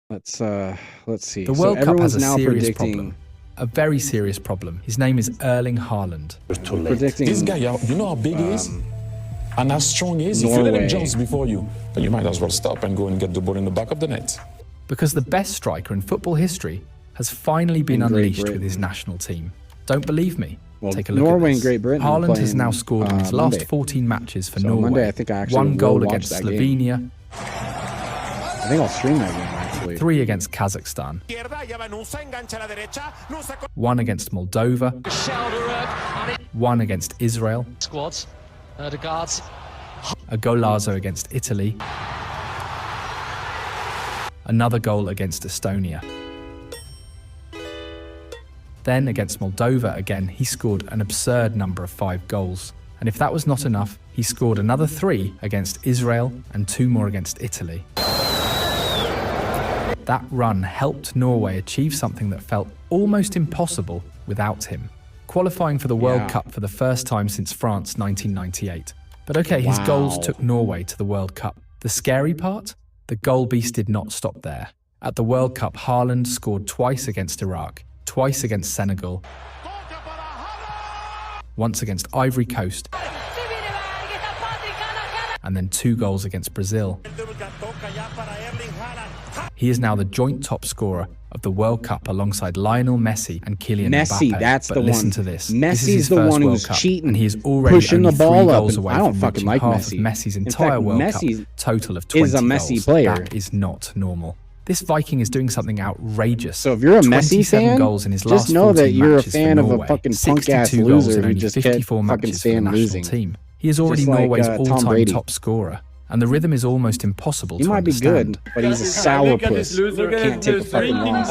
Speaker 1: Let's see.
Speaker 11: The World Cup has a
Speaker 1: now
Speaker 11: serious
Speaker 1: predicting
Speaker 11: problem. A very serious problem. His name is Erling Haaland.
Speaker 1: predicting
Speaker 12: This guy, you know how big he is? And how strong he is? If you let him
Speaker 1: Norway.
Speaker 12: jump before you, then you might as well stop and go and get the ball in the back of the net.
Speaker 11: Because the best striker in football history has finally been
Speaker 1: In Great
Speaker 11: unleashed with his
Speaker 1: Britain.
Speaker 11: national team. Don't believe me?
Speaker 1: Well,
Speaker 11: Take a look
Speaker 1: Norway
Speaker 11: at
Speaker 1: and
Speaker 11: this.
Speaker 1: Great Britain are
Speaker 11: Haaland has
Speaker 1: playing,
Speaker 11: now scored in his last
Speaker 1: Monday.
Speaker 11: 14 matches for
Speaker 1: So
Speaker 11: Norway.
Speaker 1: Monday, I think I actually
Speaker 11: 1
Speaker 1: will
Speaker 11: goal
Speaker 1: watch
Speaker 11: against
Speaker 1: that game.
Speaker 11: Slovenia,
Speaker 1: I think I'll stream that game actually.
Speaker 11: 3 against Kazakhstan, 1 against Moldova,
Speaker 2: Shoulder up, and it
Speaker 11: 1 against Israel,
Speaker 2: squads. The guards.
Speaker 11: a golazo against Italy, another goal against Estonia. Then against Moldova again, he scored an absurd number of 5 goals. And if that was not enough, he scored another 3 against Israel and 2 more against Italy. That run helped Norway achieve something that felt almost impossible without him, qualifying for the World
Speaker 1: Yeah.
Speaker 11: Cup for the first time since France 1998. But okay, his goals took Norway to the World Cup. The scary part? The goal beast did not stop there. At the World Cup, Haaland scored twice against Iraq, twice against Senegal, once against Ivory Coast, and then 2 goals against Brazil. He is now the joint top scorer of the World Cup alongside Lionel Messi and Kylian
Speaker 1: Messi,
Speaker 11: Mbappe.
Speaker 1: that's
Speaker 11: but
Speaker 1: the
Speaker 11: listen
Speaker 1: one.
Speaker 11: to this.
Speaker 1: Messi's
Speaker 11: This is his
Speaker 1: the
Speaker 11: first
Speaker 1: one
Speaker 11: World
Speaker 1: who's
Speaker 11: Cup,
Speaker 1: cheating,
Speaker 11: and he is already
Speaker 1: pushing
Speaker 11: only
Speaker 1: the ball
Speaker 11: 3
Speaker 1: up,
Speaker 11: goals
Speaker 1: and
Speaker 11: away
Speaker 1: I don't
Speaker 11: from
Speaker 1: fucking
Speaker 11: reaching
Speaker 1: like
Speaker 11: half
Speaker 1: Messi.
Speaker 11: of Messi's
Speaker 1: In
Speaker 11: entire
Speaker 1: fact,
Speaker 11: World
Speaker 1: Messi
Speaker 11: Cup total of 20
Speaker 1: is a Messi
Speaker 11: goals.
Speaker 1: player.
Speaker 11: That is not normal. This Viking is doing something outrageous.
Speaker 1: So if you're a Messi
Speaker 11: 27
Speaker 1: fan,
Speaker 11: goals in his
Speaker 1: just
Speaker 11: last
Speaker 1: know
Speaker 11: 14
Speaker 1: that you're a
Speaker 11: matches for
Speaker 1: fan of a
Speaker 11: Norway,
Speaker 1: fucking punk-ass
Speaker 11: 62 goals
Speaker 1: loser
Speaker 11: in
Speaker 1: who
Speaker 11: only
Speaker 1: just
Speaker 11: 54
Speaker 1: can't fucking
Speaker 11: matches for the
Speaker 1: stand
Speaker 11: national
Speaker 1: losing.
Speaker 11: team. He is already
Speaker 1: Just like,
Speaker 11: Norway's
Speaker 1: Tom
Speaker 11: all-time
Speaker 1: Brady.
Speaker 11: top scorer, and the rhythm is almost impossible
Speaker 1: He
Speaker 11: to
Speaker 1: might be
Speaker 11: understand.
Speaker 1: good, but he's a sourpuss. Can't take a fucking loss.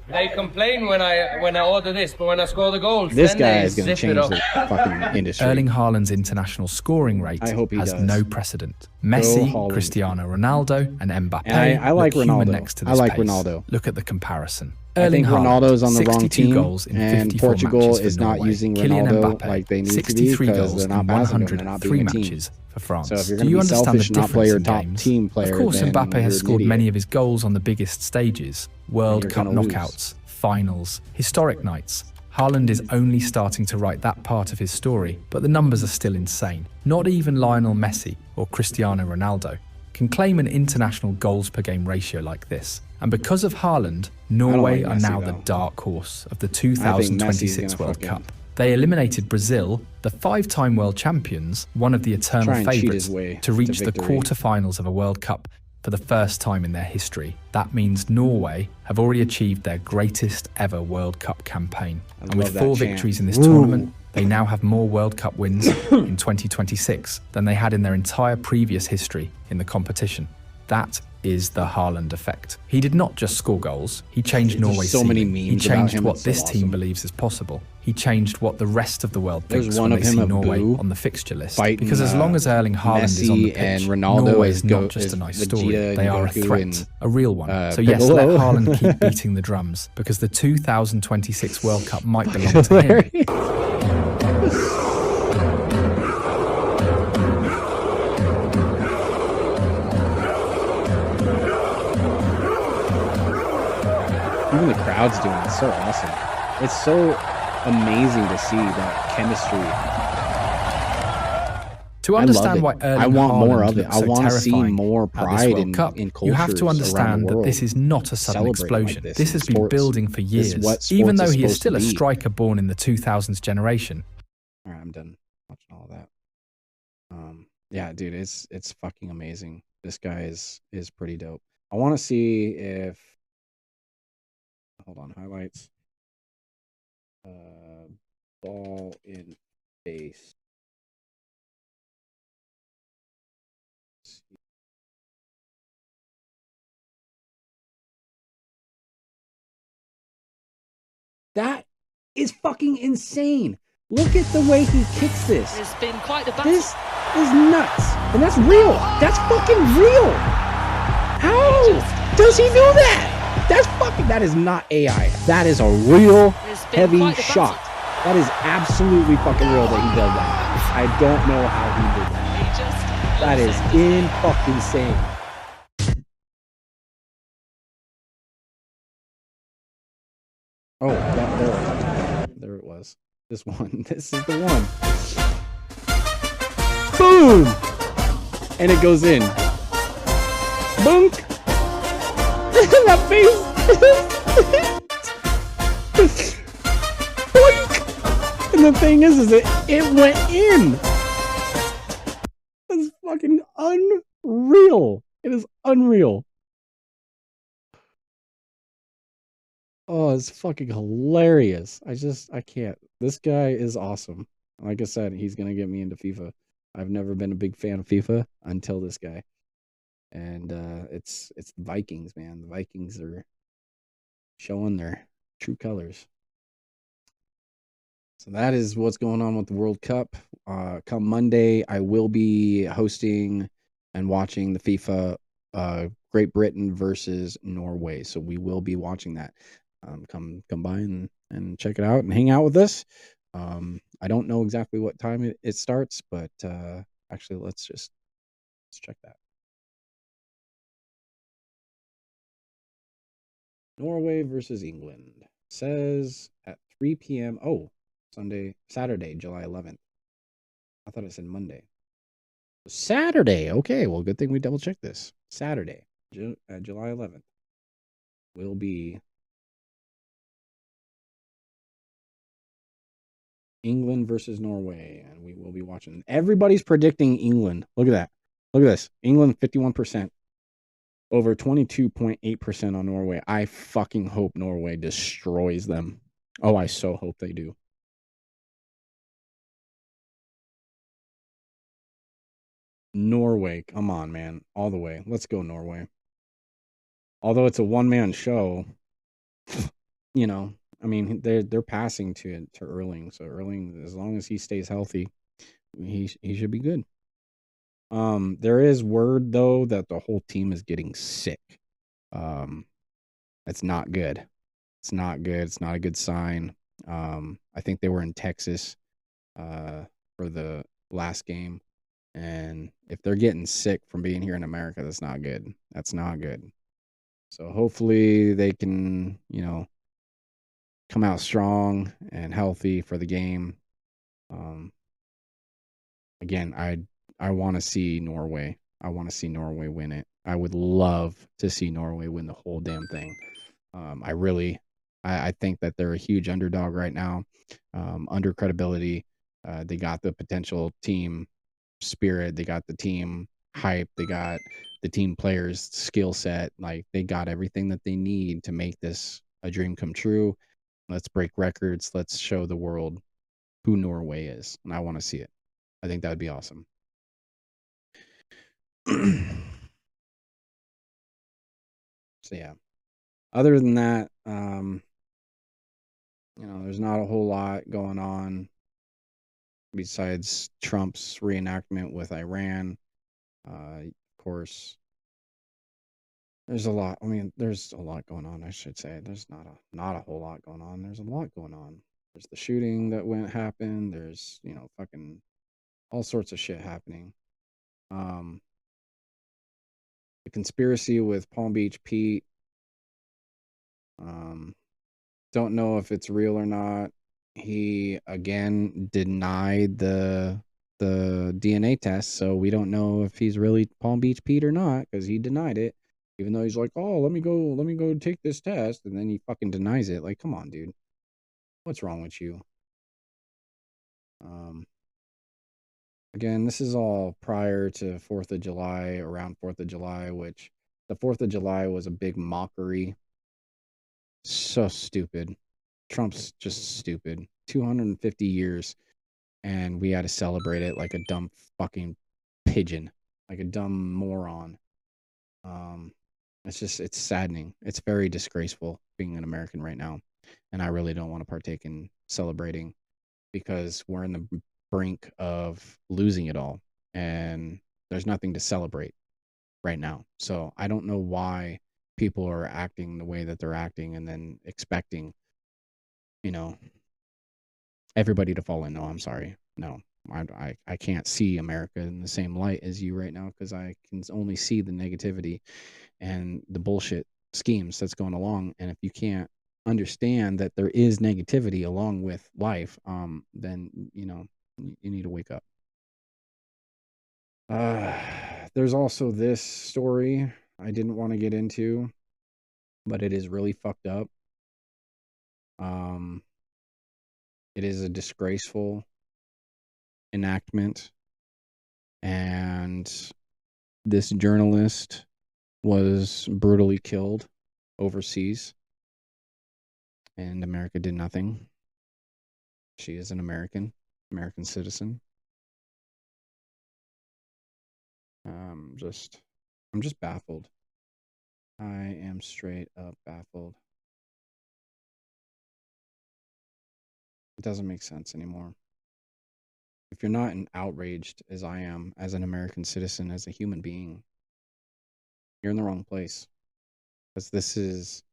Speaker 13: They complain when I order this, but when I score the goals,
Speaker 1: This
Speaker 13: then
Speaker 1: guy
Speaker 13: they
Speaker 1: is going to
Speaker 13: zip it
Speaker 1: change
Speaker 13: up.
Speaker 1: the fucking industry.
Speaker 11: Erling Haaland's international scoring rate
Speaker 1: I hope he
Speaker 11: has
Speaker 1: does.
Speaker 11: no precedent. Messi,
Speaker 1: Haaland.
Speaker 11: Cristiano Ronaldo, and Mbappe
Speaker 1: And I like
Speaker 11: look human
Speaker 1: Ronaldo.
Speaker 11: next to
Speaker 1: I
Speaker 11: this
Speaker 1: like
Speaker 11: pace.
Speaker 1: Ronaldo.
Speaker 11: Look at the comparison. Erling
Speaker 1: think
Speaker 11: Haaland,
Speaker 1: Ronaldo's on the wrong
Speaker 11: 62
Speaker 1: team,
Speaker 11: goals in
Speaker 1: and
Speaker 11: 54
Speaker 1: Portugal
Speaker 11: matches for
Speaker 1: is not
Speaker 11: Norway.
Speaker 1: using
Speaker 11: Kylian
Speaker 1: Ronaldo
Speaker 11: Mbappe,
Speaker 1: like they need to be
Speaker 11: 63
Speaker 1: because
Speaker 11: goals
Speaker 1: they're not
Speaker 11: in
Speaker 1: passing him. They're not
Speaker 11: 103
Speaker 1: being a team.
Speaker 11: matches for France.
Speaker 1: So if you're
Speaker 11: Do
Speaker 1: going to
Speaker 11: you
Speaker 1: be
Speaker 11: understand
Speaker 1: selfish
Speaker 11: the
Speaker 1: and not play
Speaker 11: difference
Speaker 1: your
Speaker 11: in
Speaker 1: top
Speaker 11: games?
Speaker 1: team player,
Speaker 11: Of course,
Speaker 1: then
Speaker 11: Mbappe has
Speaker 1: you're an
Speaker 11: scored
Speaker 1: idiot.
Speaker 11: many of his goals on the biggest stages, World
Speaker 1: you're
Speaker 11: Cup
Speaker 1: gonna lose.
Speaker 11: knockouts, finals, historic nights. Haaland is only starting to write that part of his story, but the numbers are still insane. Not even Lionel Messi or Cristiano Ronaldo can claim an international goals per game ratio like this. And because of Haaland, Norway
Speaker 1: like
Speaker 11: are
Speaker 1: Messi,
Speaker 11: now
Speaker 1: though.
Speaker 11: the dark horse of the
Speaker 1: I think Messi's
Speaker 11: 2026
Speaker 1: gonna
Speaker 11: World
Speaker 1: fucking
Speaker 11: Cup. They eliminated Brazil, the 5-time world champions, one of the eternal
Speaker 1: Try and cheat
Speaker 11: favourites,
Speaker 1: his way
Speaker 11: to reach
Speaker 1: to
Speaker 11: the
Speaker 1: victory.
Speaker 11: quarterfinals of a World Cup for the first time in their history. That means Norway have already achieved their greatest ever World Cup campaign. And with
Speaker 1: love that
Speaker 11: 4
Speaker 1: chant.
Speaker 11: victories in this
Speaker 1: Woo.
Speaker 11: tournament, they now have more World Cup wins in 2026 than they had in their entire previous history in the competition. That is the Haaland effect. He did not just score goals, he changed
Speaker 1: There's
Speaker 11: Norway's
Speaker 1: so many
Speaker 11: ceiling. He
Speaker 1: memes about
Speaker 11: changed
Speaker 1: him,
Speaker 11: what
Speaker 1: it's so
Speaker 11: this team
Speaker 1: awesome.
Speaker 11: believes is possible. He changed what the rest of the world
Speaker 1: There's
Speaker 11: thinks
Speaker 1: one
Speaker 11: when
Speaker 1: of
Speaker 11: they
Speaker 1: him
Speaker 11: see
Speaker 1: of
Speaker 11: Norway
Speaker 1: Boo
Speaker 11: on the fixture list.
Speaker 1: fighting,
Speaker 11: Because as long as Erling Haaland is on the
Speaker 1: Messi
Speaker 11: pitch,
Speaker 1: and Ronaldo
Speaker 11: Norway
Speaker 1: is
Speaker 11: is not just a nice story.
Speaker 1: Vegeta
Speaker 11: They
Speaker 1: and
Speaker 11: are a
Speaker 1: Goku
Speaker 11: threat,
Speaker 1: and,
Speaker 11: a real one. So yes, let
Speaker 1: Piccolo.
Speaker 11: Haaland keep beating the drums, because the 2026 World Cup might belong to him.
Speaker 1: Even the crowd's doing it. It's so awesome. It's so amazing to see that chemistry.
Speaker 11: To
Speaker 1: I love
Speaker 11: understand
Speaker 1: it.
Speaker 11: why Erling
Speaker 1: I want
Speaker 11: Haaland
Speaker 1: more of it.
Speaker 11: looks
Speaker 1: I
Speaker 11: so
Speaker 1: want to see
Speaker 11: terrifying
Speaker 1: more
Speaker 11: at this
Speaker 1: pride
Speaker 11: World
Speaker 1: in,
Speaker 11: Cup,
Speaker 1: in
Speaker 11: you have
Speaker 1: cultures
Speaker 11: to
Speaker 1: around
Speaker 11: understand
Speaker 1: the
Speaker 11: that
Speaker 1: world.
Speaker 11: this is not a sudden
Speaker 1: Celebrating like
Speaker 11: explosion.
Speaker 1: this
Speaker 11: This
Speaker 1: in
Speaker 11: has been
Speaker 1: sports.
Speaker 11: building for
Speaker 1: This
Speaker 11: years,
Speaker 1: is what
Speaker 11: even
Speaker 1: sports
Speaker 11: though
Speaker 1: is
Speaker 11: he is
Speaker 1: supposed
Speaker 11: still
Speaker 1: to
Speaker 11: a
Speaker 1: be.
Speaker 11: striker born in the 2000s generation.
Speaker 1: All right, I'm done watching all that. Yeah, dude, it's fucking amazing. This guy is pretty dope. I want to see if, hold on, highlights. Ball in face. That is fucking insane. Look at the way he kicks this.
Speaker 14: It's been quite the battle.
Speaker 1: This is nuts. And that's real. That's fucking real. How does he do that? That is not AI. That is a real heavy shot. That is absolutely fucking real that he does that. I don't know how he did that. That is in fucking insane. Oh, there it was. This one. This is the one. Boom! And it goes in. Boom! That face! Boink! And the thing is it went in! That's fucking unreal. It is unreal. Oh, it's fucking hilarious. I can't. This guy is awesome. Like I said, he's gonna get me into FIFA. I've never been a big fan of FIFA until this guy. And it's the Vikings, man. The Vikings are showing their true colors. So that is what's going on with the World Cup. Come Monday, I will be hosting and watching the FIFA Great Britain versus Norway. So we will be watching that. Come by and check it out and hang out with us. I don't know exactly what time it starts, but actually let's check that. Norway versus England says at 3 p.m. Oh, Saturday, July 11th. I thought it said Monday. Saturday. Okay, well, good thing we double checked this. Saturday, July 11th, will be England versus Norway, and we will be watching. Everybody's predicting England. Look at that. Look at this. England 51%. Over 22.8% on Norway. I fucking hope Norway destroys them. Oh, I so hope they do. Norway, come on, man. All the way. Let's go, Norway. Although it's a one-man show, you know, I mean, they're passing to Erling. So Erling, as long as he stays healthy, he should be good. There is word though that the whole team is getting sick. It's not good. It's not good. It's not a good sign. I think they were in Texas for the last game. And if they're getting sick from being here in America, that's not good. That's not good. So hopefully they can, come out strong and healthy for the game. Again, I want to see Norway. I want to see Norway win it. I would love to see Norway win the whole damn thing. I think that they're a huge underdog right now, under credibility. They got the potential team spirit. They got the team hype. They got the team players skill set. Like they got everything that they need to make this a dream come true. Let's break records. Let's show the world who Norway is. And I want to see it. I think that would be awesome. So yeah. Other than that, there's not a whole lot going on besides Trump's reenactment with Iran. Of course, there's a lot. I mean, there's a lot going on, I should say. There's not a whole lot going on. There's a lot going on. There's the shooting that happened. There's, fucking all sorts of shit happening. The conspiracy with Palm Beach Pete. Don't know if it's real or not. He again denied the DNA test, so we don't know if he's really Palm Beach Pete or not because he denied it. Even though he's like, "Oh, let me go take this test," and then he fucking denies it. Like, come on, dude, what's wrong with you? Again, this is all prior to 4th of July, around 4th of July, which the 4th of July was a big mockery. So stupid. Trump's just stupid. 250 years, and we had to celebrate it like a dumb fucking pigeon, like a dumb moron. It's saddening. It's very disgraceful being an American right now, and I really don't want to partake in celebrating because we're in the brink of losing it all, and there's nothing to celebrate right now. So I don't know why people are acting the way that they're acting and then expecting, everybody to fall in. No, I'm sorry. No, I can't see America in the same light as you right now because I can only see the negativity and the bullshit schemes that's going along. And if you can't understand that there is negativity along with life, then you need to wake up. There's also this story I didn't want to get into, but it is really fucked up. It is a disgraceful enactment, and this journalist was brutally killed overseas, and America did nothing. She is an American citizen. I'm just baffled. I am straight up baffled. It doesn't make sense anymore. If you're not outraged as I am, as an American citizen, as a human being, you're in the wrong place. Because this is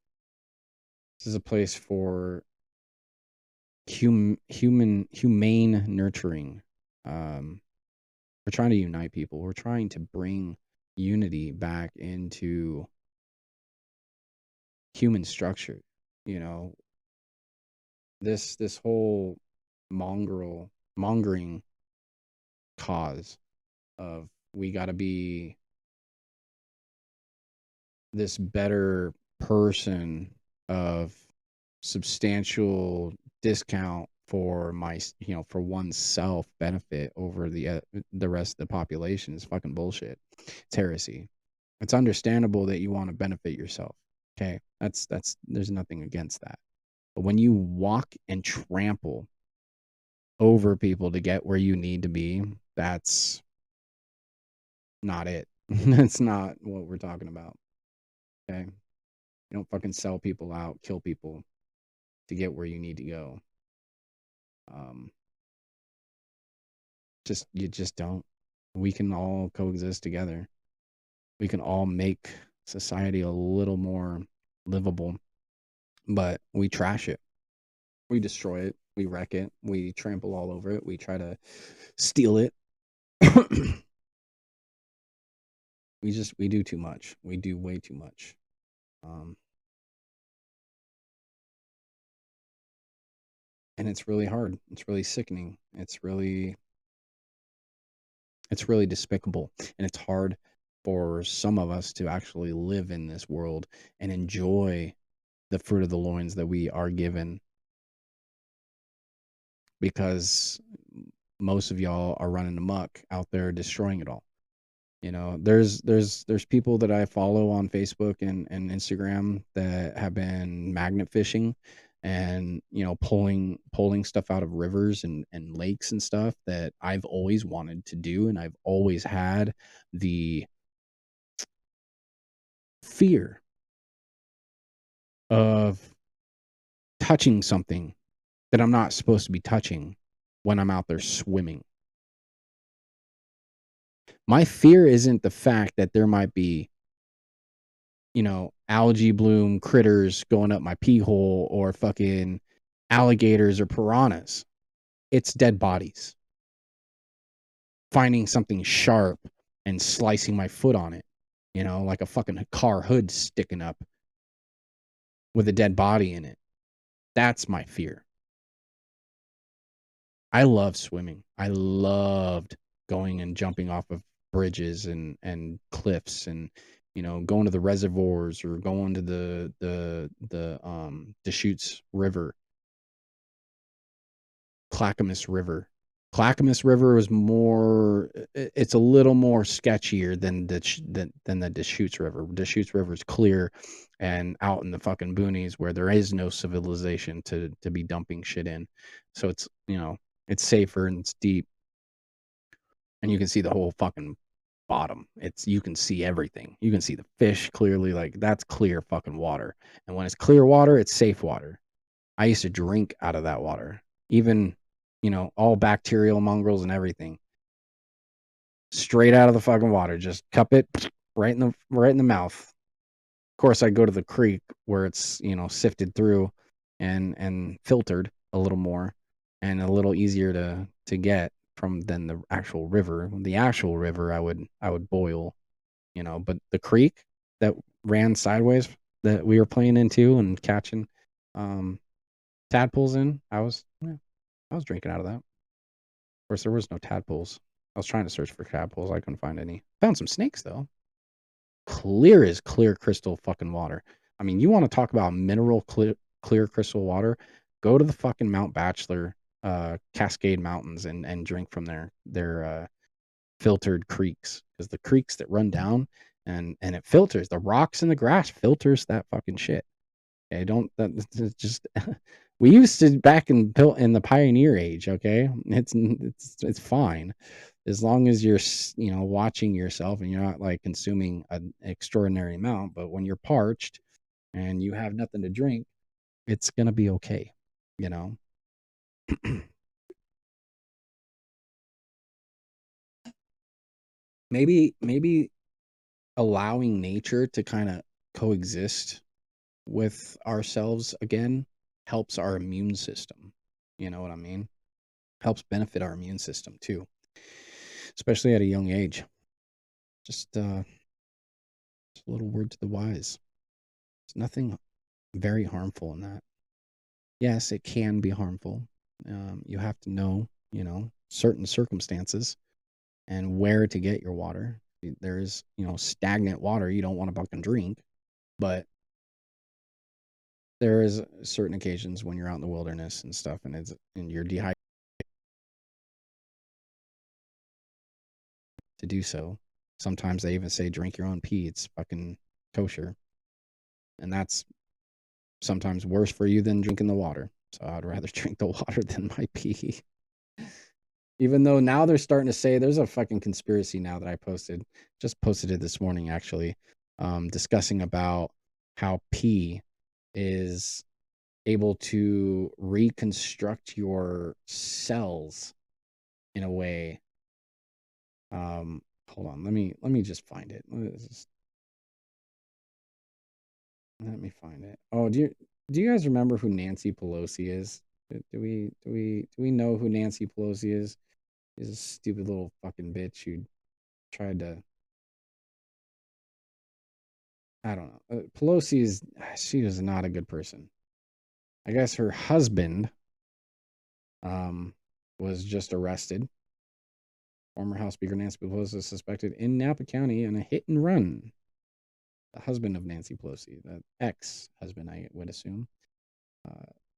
Speaker 1: a place for humane nurturing. We're trying to unite people. We're trying to bring unity back into human structure. This whole mongering cause of we got to be this better person of substantial discount for for oneself benefit over the rest of the population is fucking bullshit. It's heresy. It's understandable that you want to benefit yourself. Okay, that's there's nothing against that. But when you walk and trample over people to get where you need to be, that's not it. That's not what we're talking about. Okay? You don't fucking sell people out, kill people to get where you need to go. You just don't. We can all coexist together. We can all make society a little more livable but we trash it. We destroy it. We wreck it. We trample all over it. We try to steal it. we do too much. We do way too much. And it's really hard. It's really sickening. It's really despicable. And it's hard for some of us to actually live in this world and enjoy the fruit of the loins that we are given, because most of y'all are running amok out there destroying it all. You know, there's people that I follow on Facebook and Instagram that have been magnet fishing and, you know, pulling stuff out of rivers and lakes and stuff that I've always wanted to do, and I've always had the fear of touching something that I'm not supposed to be touching when I'm out there swimming. My fear isn't the fact that there might be, you know, algae bloom critters going up my pee hole or fucking alligators or piranhas. It's dead bodies. Finding something sharp and slicing my foot on it, you know, like a fucking car hood sticking up with a dead body in it. That's my fear. I love swimming. I loved going and jumping off of bridges and cliffs, and, you know, going to the reservoirs or going to the Deschutes River, Clackamas River. Clackamas River was more, it's a little more sketchier than the Deschutes River. Deschutes River is clear and out in the fucking boonies where there is no civilization to be dumping shit in. So it's, you know, it's safer and it's deep. And you can see the whole fucking bottom. You can see everything. You can see the fish clearly. Like, that's clear fucking water. And when it's clear water, it's safe water. I used to drink out of that water. Even, you know, all bacterial mongrels and everything. Straight out of the fucking water. Just cup it right in the mouth. Of course, I go to the creek where it's, you know, sifted through and filtered a little more and a little easier to get from than the actual river. The actual river I would boil, you know, but the creek that ran sideways that we were playing into and catching tadpoles in, I was drinking out of that. Of course, there was no tadpoles. I was trying to search for tadpoles. I couldn't find any. Found some snakes though. Clear as clear crystal fucking water. I mean, you want to talk about mineral clear crystal water? Go to the fucking Mount Bachelor Cascade Mountains and drink from their filtered creeks, because the creeks that run down and it filters the rocks and the grass, filters that fucking shit. Okay, don't that just we used to back in the pioneer age. Okay, it's fine as long as you're, you know, watching yourself and you're not like consuming an extraordinary amount. But when you're parched and you have nothing to drink, it's gonna be okay, you know. maybe allowing nature to kind of coexist with ourselves again helps our immune system. You know what I mean? Helps benefit our immune system too, especially at a young age. Just a little word to the wise. There's nothing very harmful in that. Yes, it can be harmful. You have to know, you know, certain circumstances and where to get your water. There is, you know, stagnant water you don't want to fucking drink, but there is certain occasions when you're out in the wilderness and stuff, and you're dehydrated to do so. Sometimes they even say drink your own pee. It's fucking kosher, and that's sometimes worse for you than drinking the water. So I'd rather drink the water than my pee. Even though now they're starting to say there's a fucking conspiracy now that I just posted it this morning actually, discussing about how pee is able to reconstruct your cells in a way. Hold on, let me just find it. Let me find it. Oh, do Do you guys remember who Nancy Pelosi is? Do we know who Nancy Pelosi is? She's a stupid little fucking bitch who tried to. I don't know. She was not a good person. I guess her husband was just arrested. Former House Speaker Nancy Pelosi is suspected in Napa County in a hit and run. The husband of Nancy Pelosi, the ex-husband, I would assume.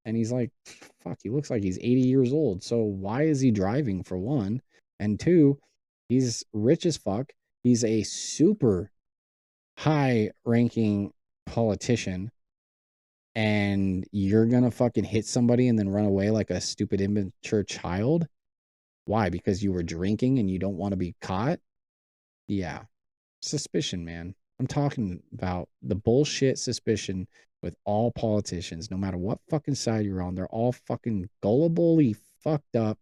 Speaker 1: And he's like, fuck, he looks like he's 80 years old. So why is he driving, for one? And two, he's rich as fuck. He's a super high-ranking politician. And you're going to fucking hit somebody and then run away like a stupid immature child? Why? Because you were drinking and you don't want to be caught? Yeah. Suspicion, man. I'm talking about the bullshit suspicion with all politicians, no matter what fucking side you're on. They're all fucking gullibly fucked up.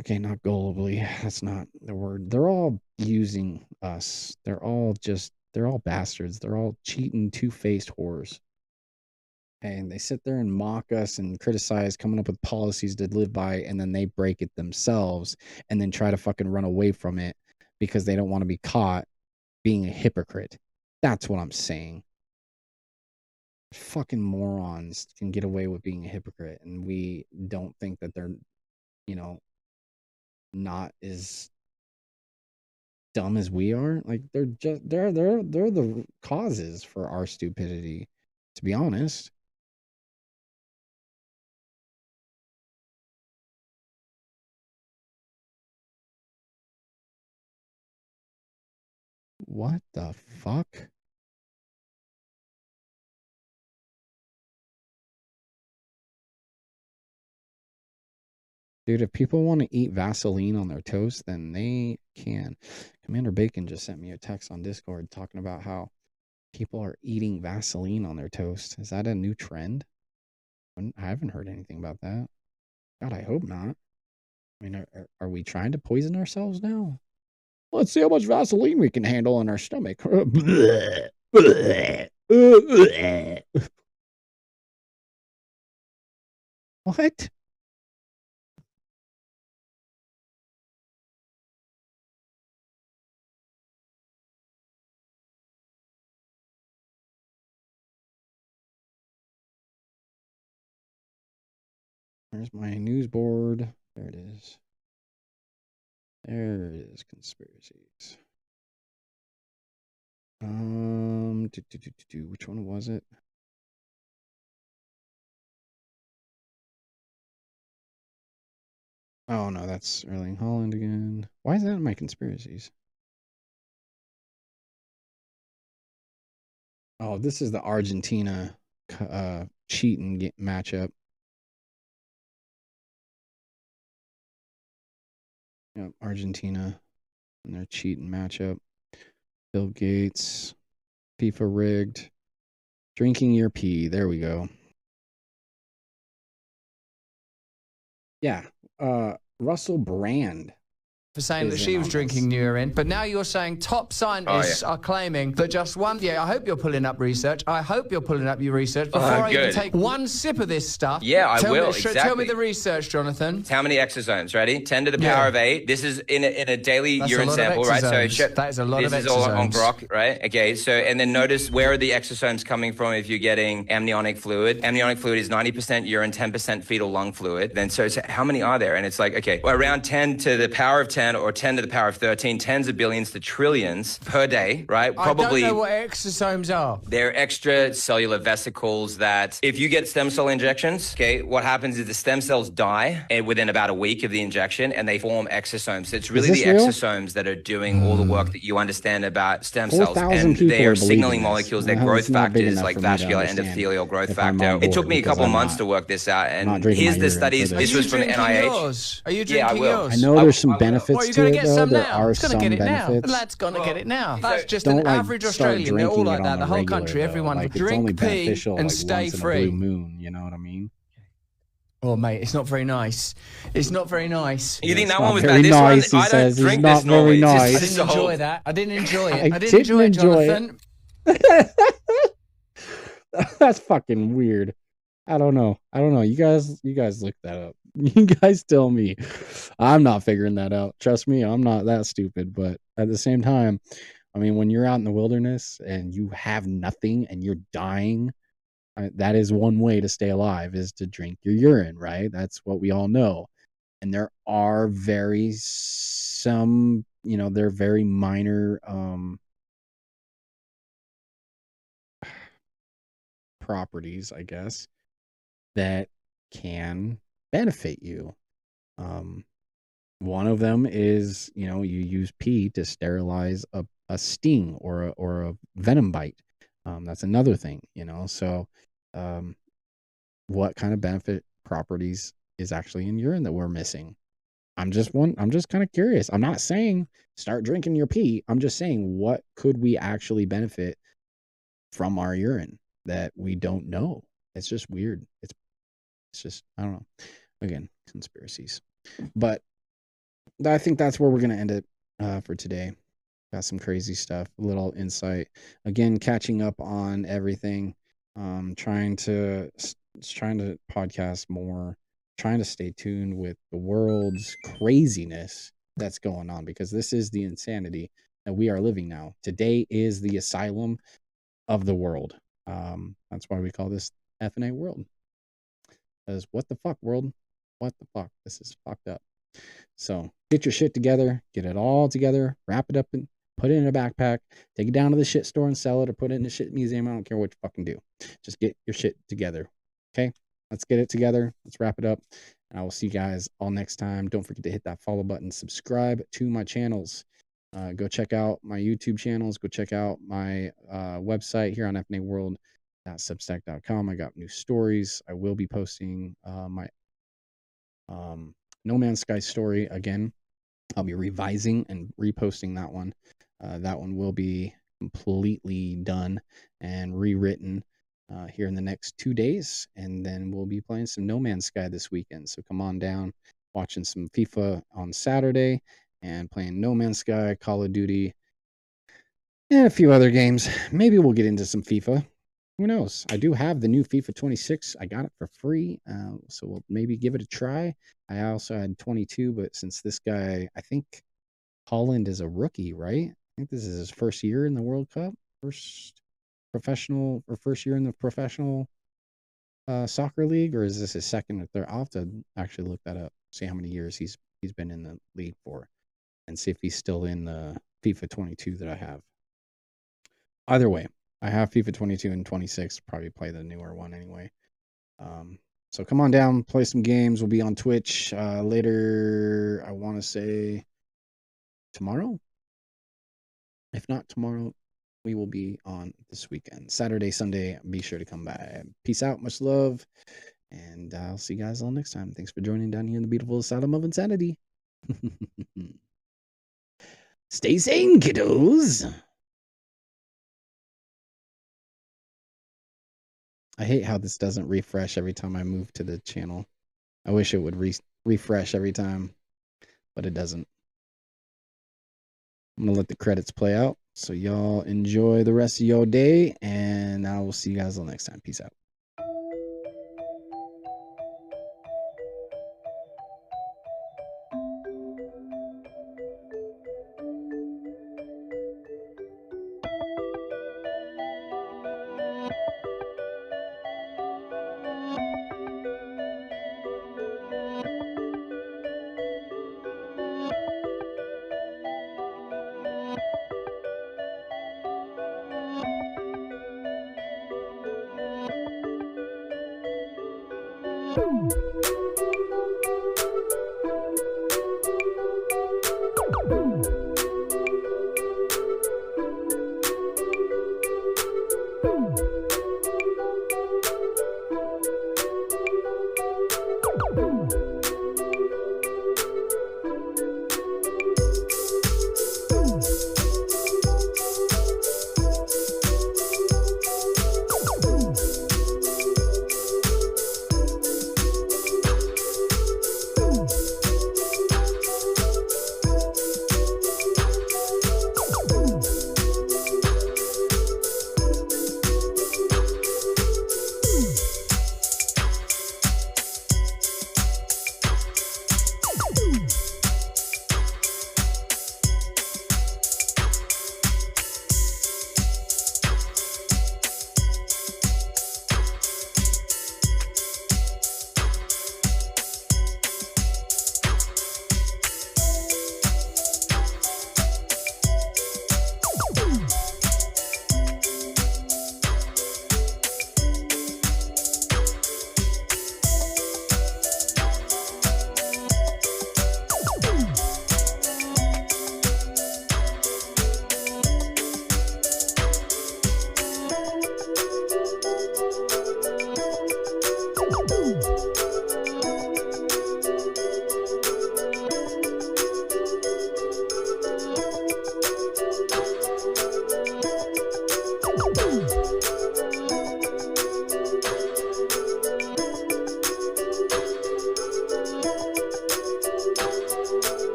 Speaker 1: Okay, not gullibly. That's not the word. They're all using us. They're all bastards. They're all cheating, two-faced whores. And they sit there and mock us and criticize, coming up with policies to live by, and then they break it themselves and then try to fucking run away from it because they don't want to be caught being a hypocrite. That's what I'm saying. Fucking morons can get away with being a hypocrite, and we don't think that they're, not as dumb as we are. Like, they're the causes for our stupidity, to be honest. What the fuck? Dude, if people want to eat Vaseline on their toast, then they can. Commander Bacon just sent me a text on Discord talking about how people are eating Vaseline on their toast. Is that a new trend? I haven't heard anything about that. God, I hope not. I mean, are we trying to poison ourselves now? Let's see how much Vaseline we can handle in our stomach. What? There's my news board. There it is. There it is. Conspiracies. Which one was it? Oh no, that's Erling Haaland again. Why is that in my conspiracies? Oh, this is the Argentina cheating matchup. Yep, Argentina and their cheating matchup. Bill Gates, FIFA rigged, drinking your pee. There we go. Yeah, Russell Brand.
Speaker 14: For saying that she was drinking urine, but now you're saying top scientists are claiming that just one. Yeah, I hope you're pulling up research. I hope you're pulling up your research before I even take one sip of this stuff.
Speaker 15: Yeah, I will. Exactly.
Speaker 14: Tell me the research, Jonathan.
Speaker 15: How many exosomes? Ready? 10 to the power of 8. This is in a daily urine sample, right? So
Speaker 14: that is a lot of exosomes.
Speaker 15: This is all on Grok, right? Okay. So and then notice where are the exosomes coming from if you're getting amniotic fluid. Amniotic fluid is 90% urine, 10% fetal lung fluid. Then so how many are there? And it's like, okay, well, around 10 to the power of 10 or 10 to the power of 13, tens of billions to trillions per day, right? Probably.
Speaker 14: I don't know what exosomes are.
Speaker 15: They're extracellular vesicles that if you get stem cell injections, okay, what happens is the stem cells die within about a week of the injection and they form exosomes. So it's really the exosomes that are doing all the work that you understand about stem cells. And they are signaling molecules, their growth factors like vascular endothelial growth factor. It took me a couple months to work this out. And here's the studies. This was from the NIH.
Speaker 14: Are you drinking yours?
Speaker 1: I know there's some benefits to it, though. There are some benefits.
Speaker 14: The lad's gonna get it now. That's just an average Australian. They're all like that. The whole country, everyone drink, pee, and stay free.
Speaker 1: Moon, you know what I mean?
Speaker 14: Oh, mate, it's not very nice. It's not very nice.
Speaker 15: You think that one was bad? This one, I don't drink this normally.
Speaker 14: I didn't enjoy that. I didn't enjoy it. I didn't enjoy it, Jonathan.
Speaker 1: That's fucking weird. I don't know. You guys look that up. You guys tell me. I'm not figuring that out. Trust me, I'm not that stupid. But at the same time, I mean, when you're out in the wilderness and you have nothing and you're dying, that is one way to stay alive, is to drink your urine, right? That's what we all know. And there are they're very minor properties, I guess, that can benefit you. One of them is, you use pee to sterilize a sting or a venom bite. That's another thing, So, what kind of benefit properties is actually in urine that we're missing? I'm just kind of curious. I'm not saying start drinking your pee. I'm just saying, what could we actually benefit from our urine that we don't know? It's just weird. It's just, I don't know. Again, conspiracies. But I think that's where we're going to end it for today. Got some crazy stuff, a little insight. Again, catching up on everything. Trying to podcast more, trying to stay tuned with the world's craziness that's going on, because this is the insanity that we are living now. Today is the asylum of the world. That's why we call this FNA World. Because what the fuck, world? What the fuck? This is fucked up. So get your shit together, get it all together, wrap it up and put it in a backpack, take it down to the shit store and sell it, or put it in a shit museum. I don't care what you fucking do. Just get your shit together. Okay? Let's get it together. Let's wrap it up. And I will see you guys all next time. Don't forget to hit that follow button. Subscribe to my channels. Go check out my YouTube channels. Go check out my website here on FNAworld.substack.com. I got new stories. I will be posting my No Man's Sky story again. I'll be revising and reposting that one. That one will be completely done and rewritten here in the next 2 days. And then we'll be playing some No Man's Sky this weekend. So come on down, watching some FIFA on Saturday and playing No Man's Sky, Call of Duty, and a few other games. Maybe we'll get into some FIFA. Who knows? I do have the new FIFA 26. I got it for free. So we'll maybe give it a try. I also had 22, but since this guy, I think Holland is a rookie, right? I think this is his first year in the World Cup. First year in the professional soccer league, or is this his second or third? I'll have to actually look that up, see how many years he's been in the league for, and see if he's still in the FIFA 22 that I have. Either way, I have FIFA 22 and 26. Probably play the newer one anyway. So come on down, play some games. We'll be on Twitch later. I want to say tomorrow. If not tomorrow, we will be on this weekend. Saturday, Sunday, be sure to come by. Peace out, much love, and I'll see you guys all next time. Thanks for joining down here in the beautiful asylum of insanity. Stay sane, kiddos. I hate how this doesn't refresh every time I move to the channel. I wish it would refresh every time, but it doesn't. I'm going to let the credits play out. So y'all enjoy the rest of your day, and I will see you guys all next time. Peace out.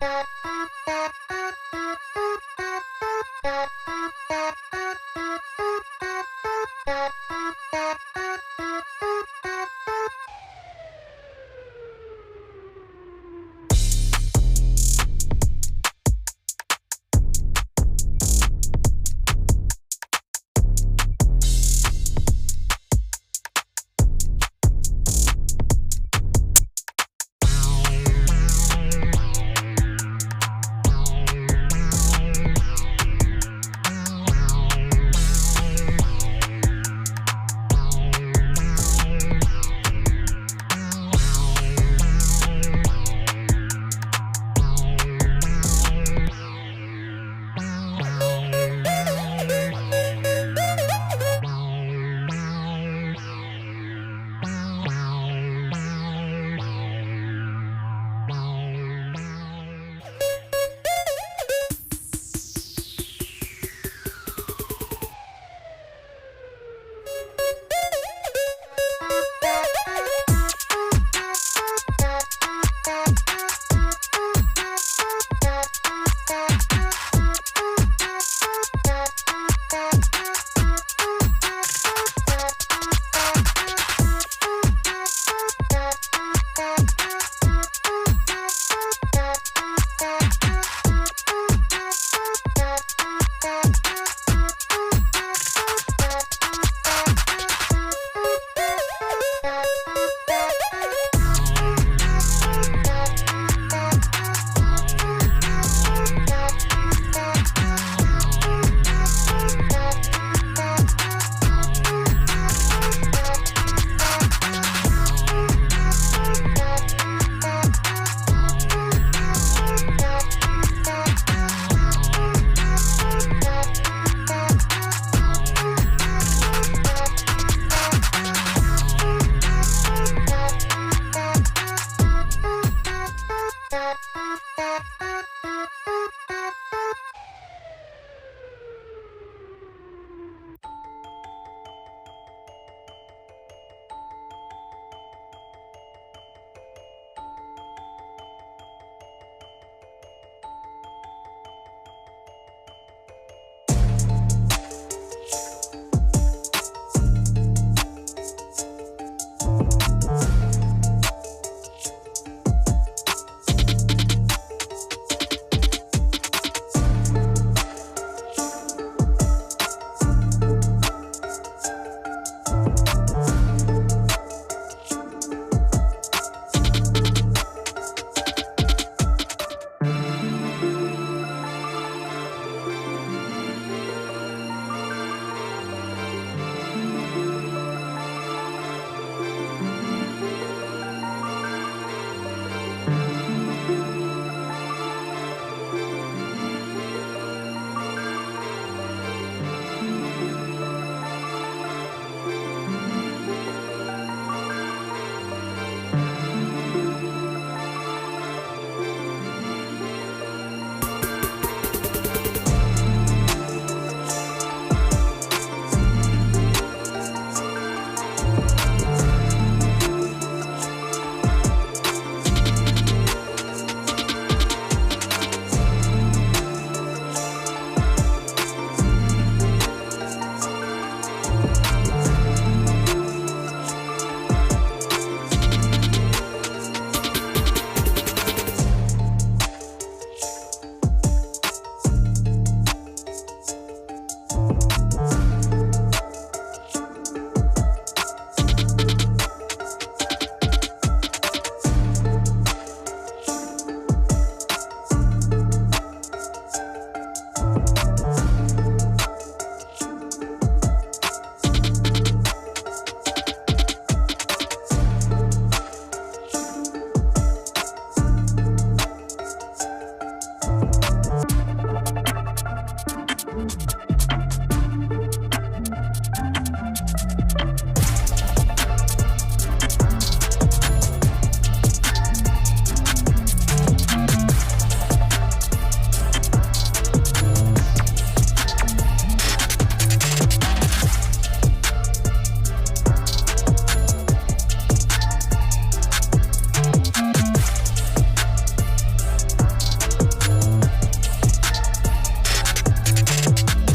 Speaker 16: Bye.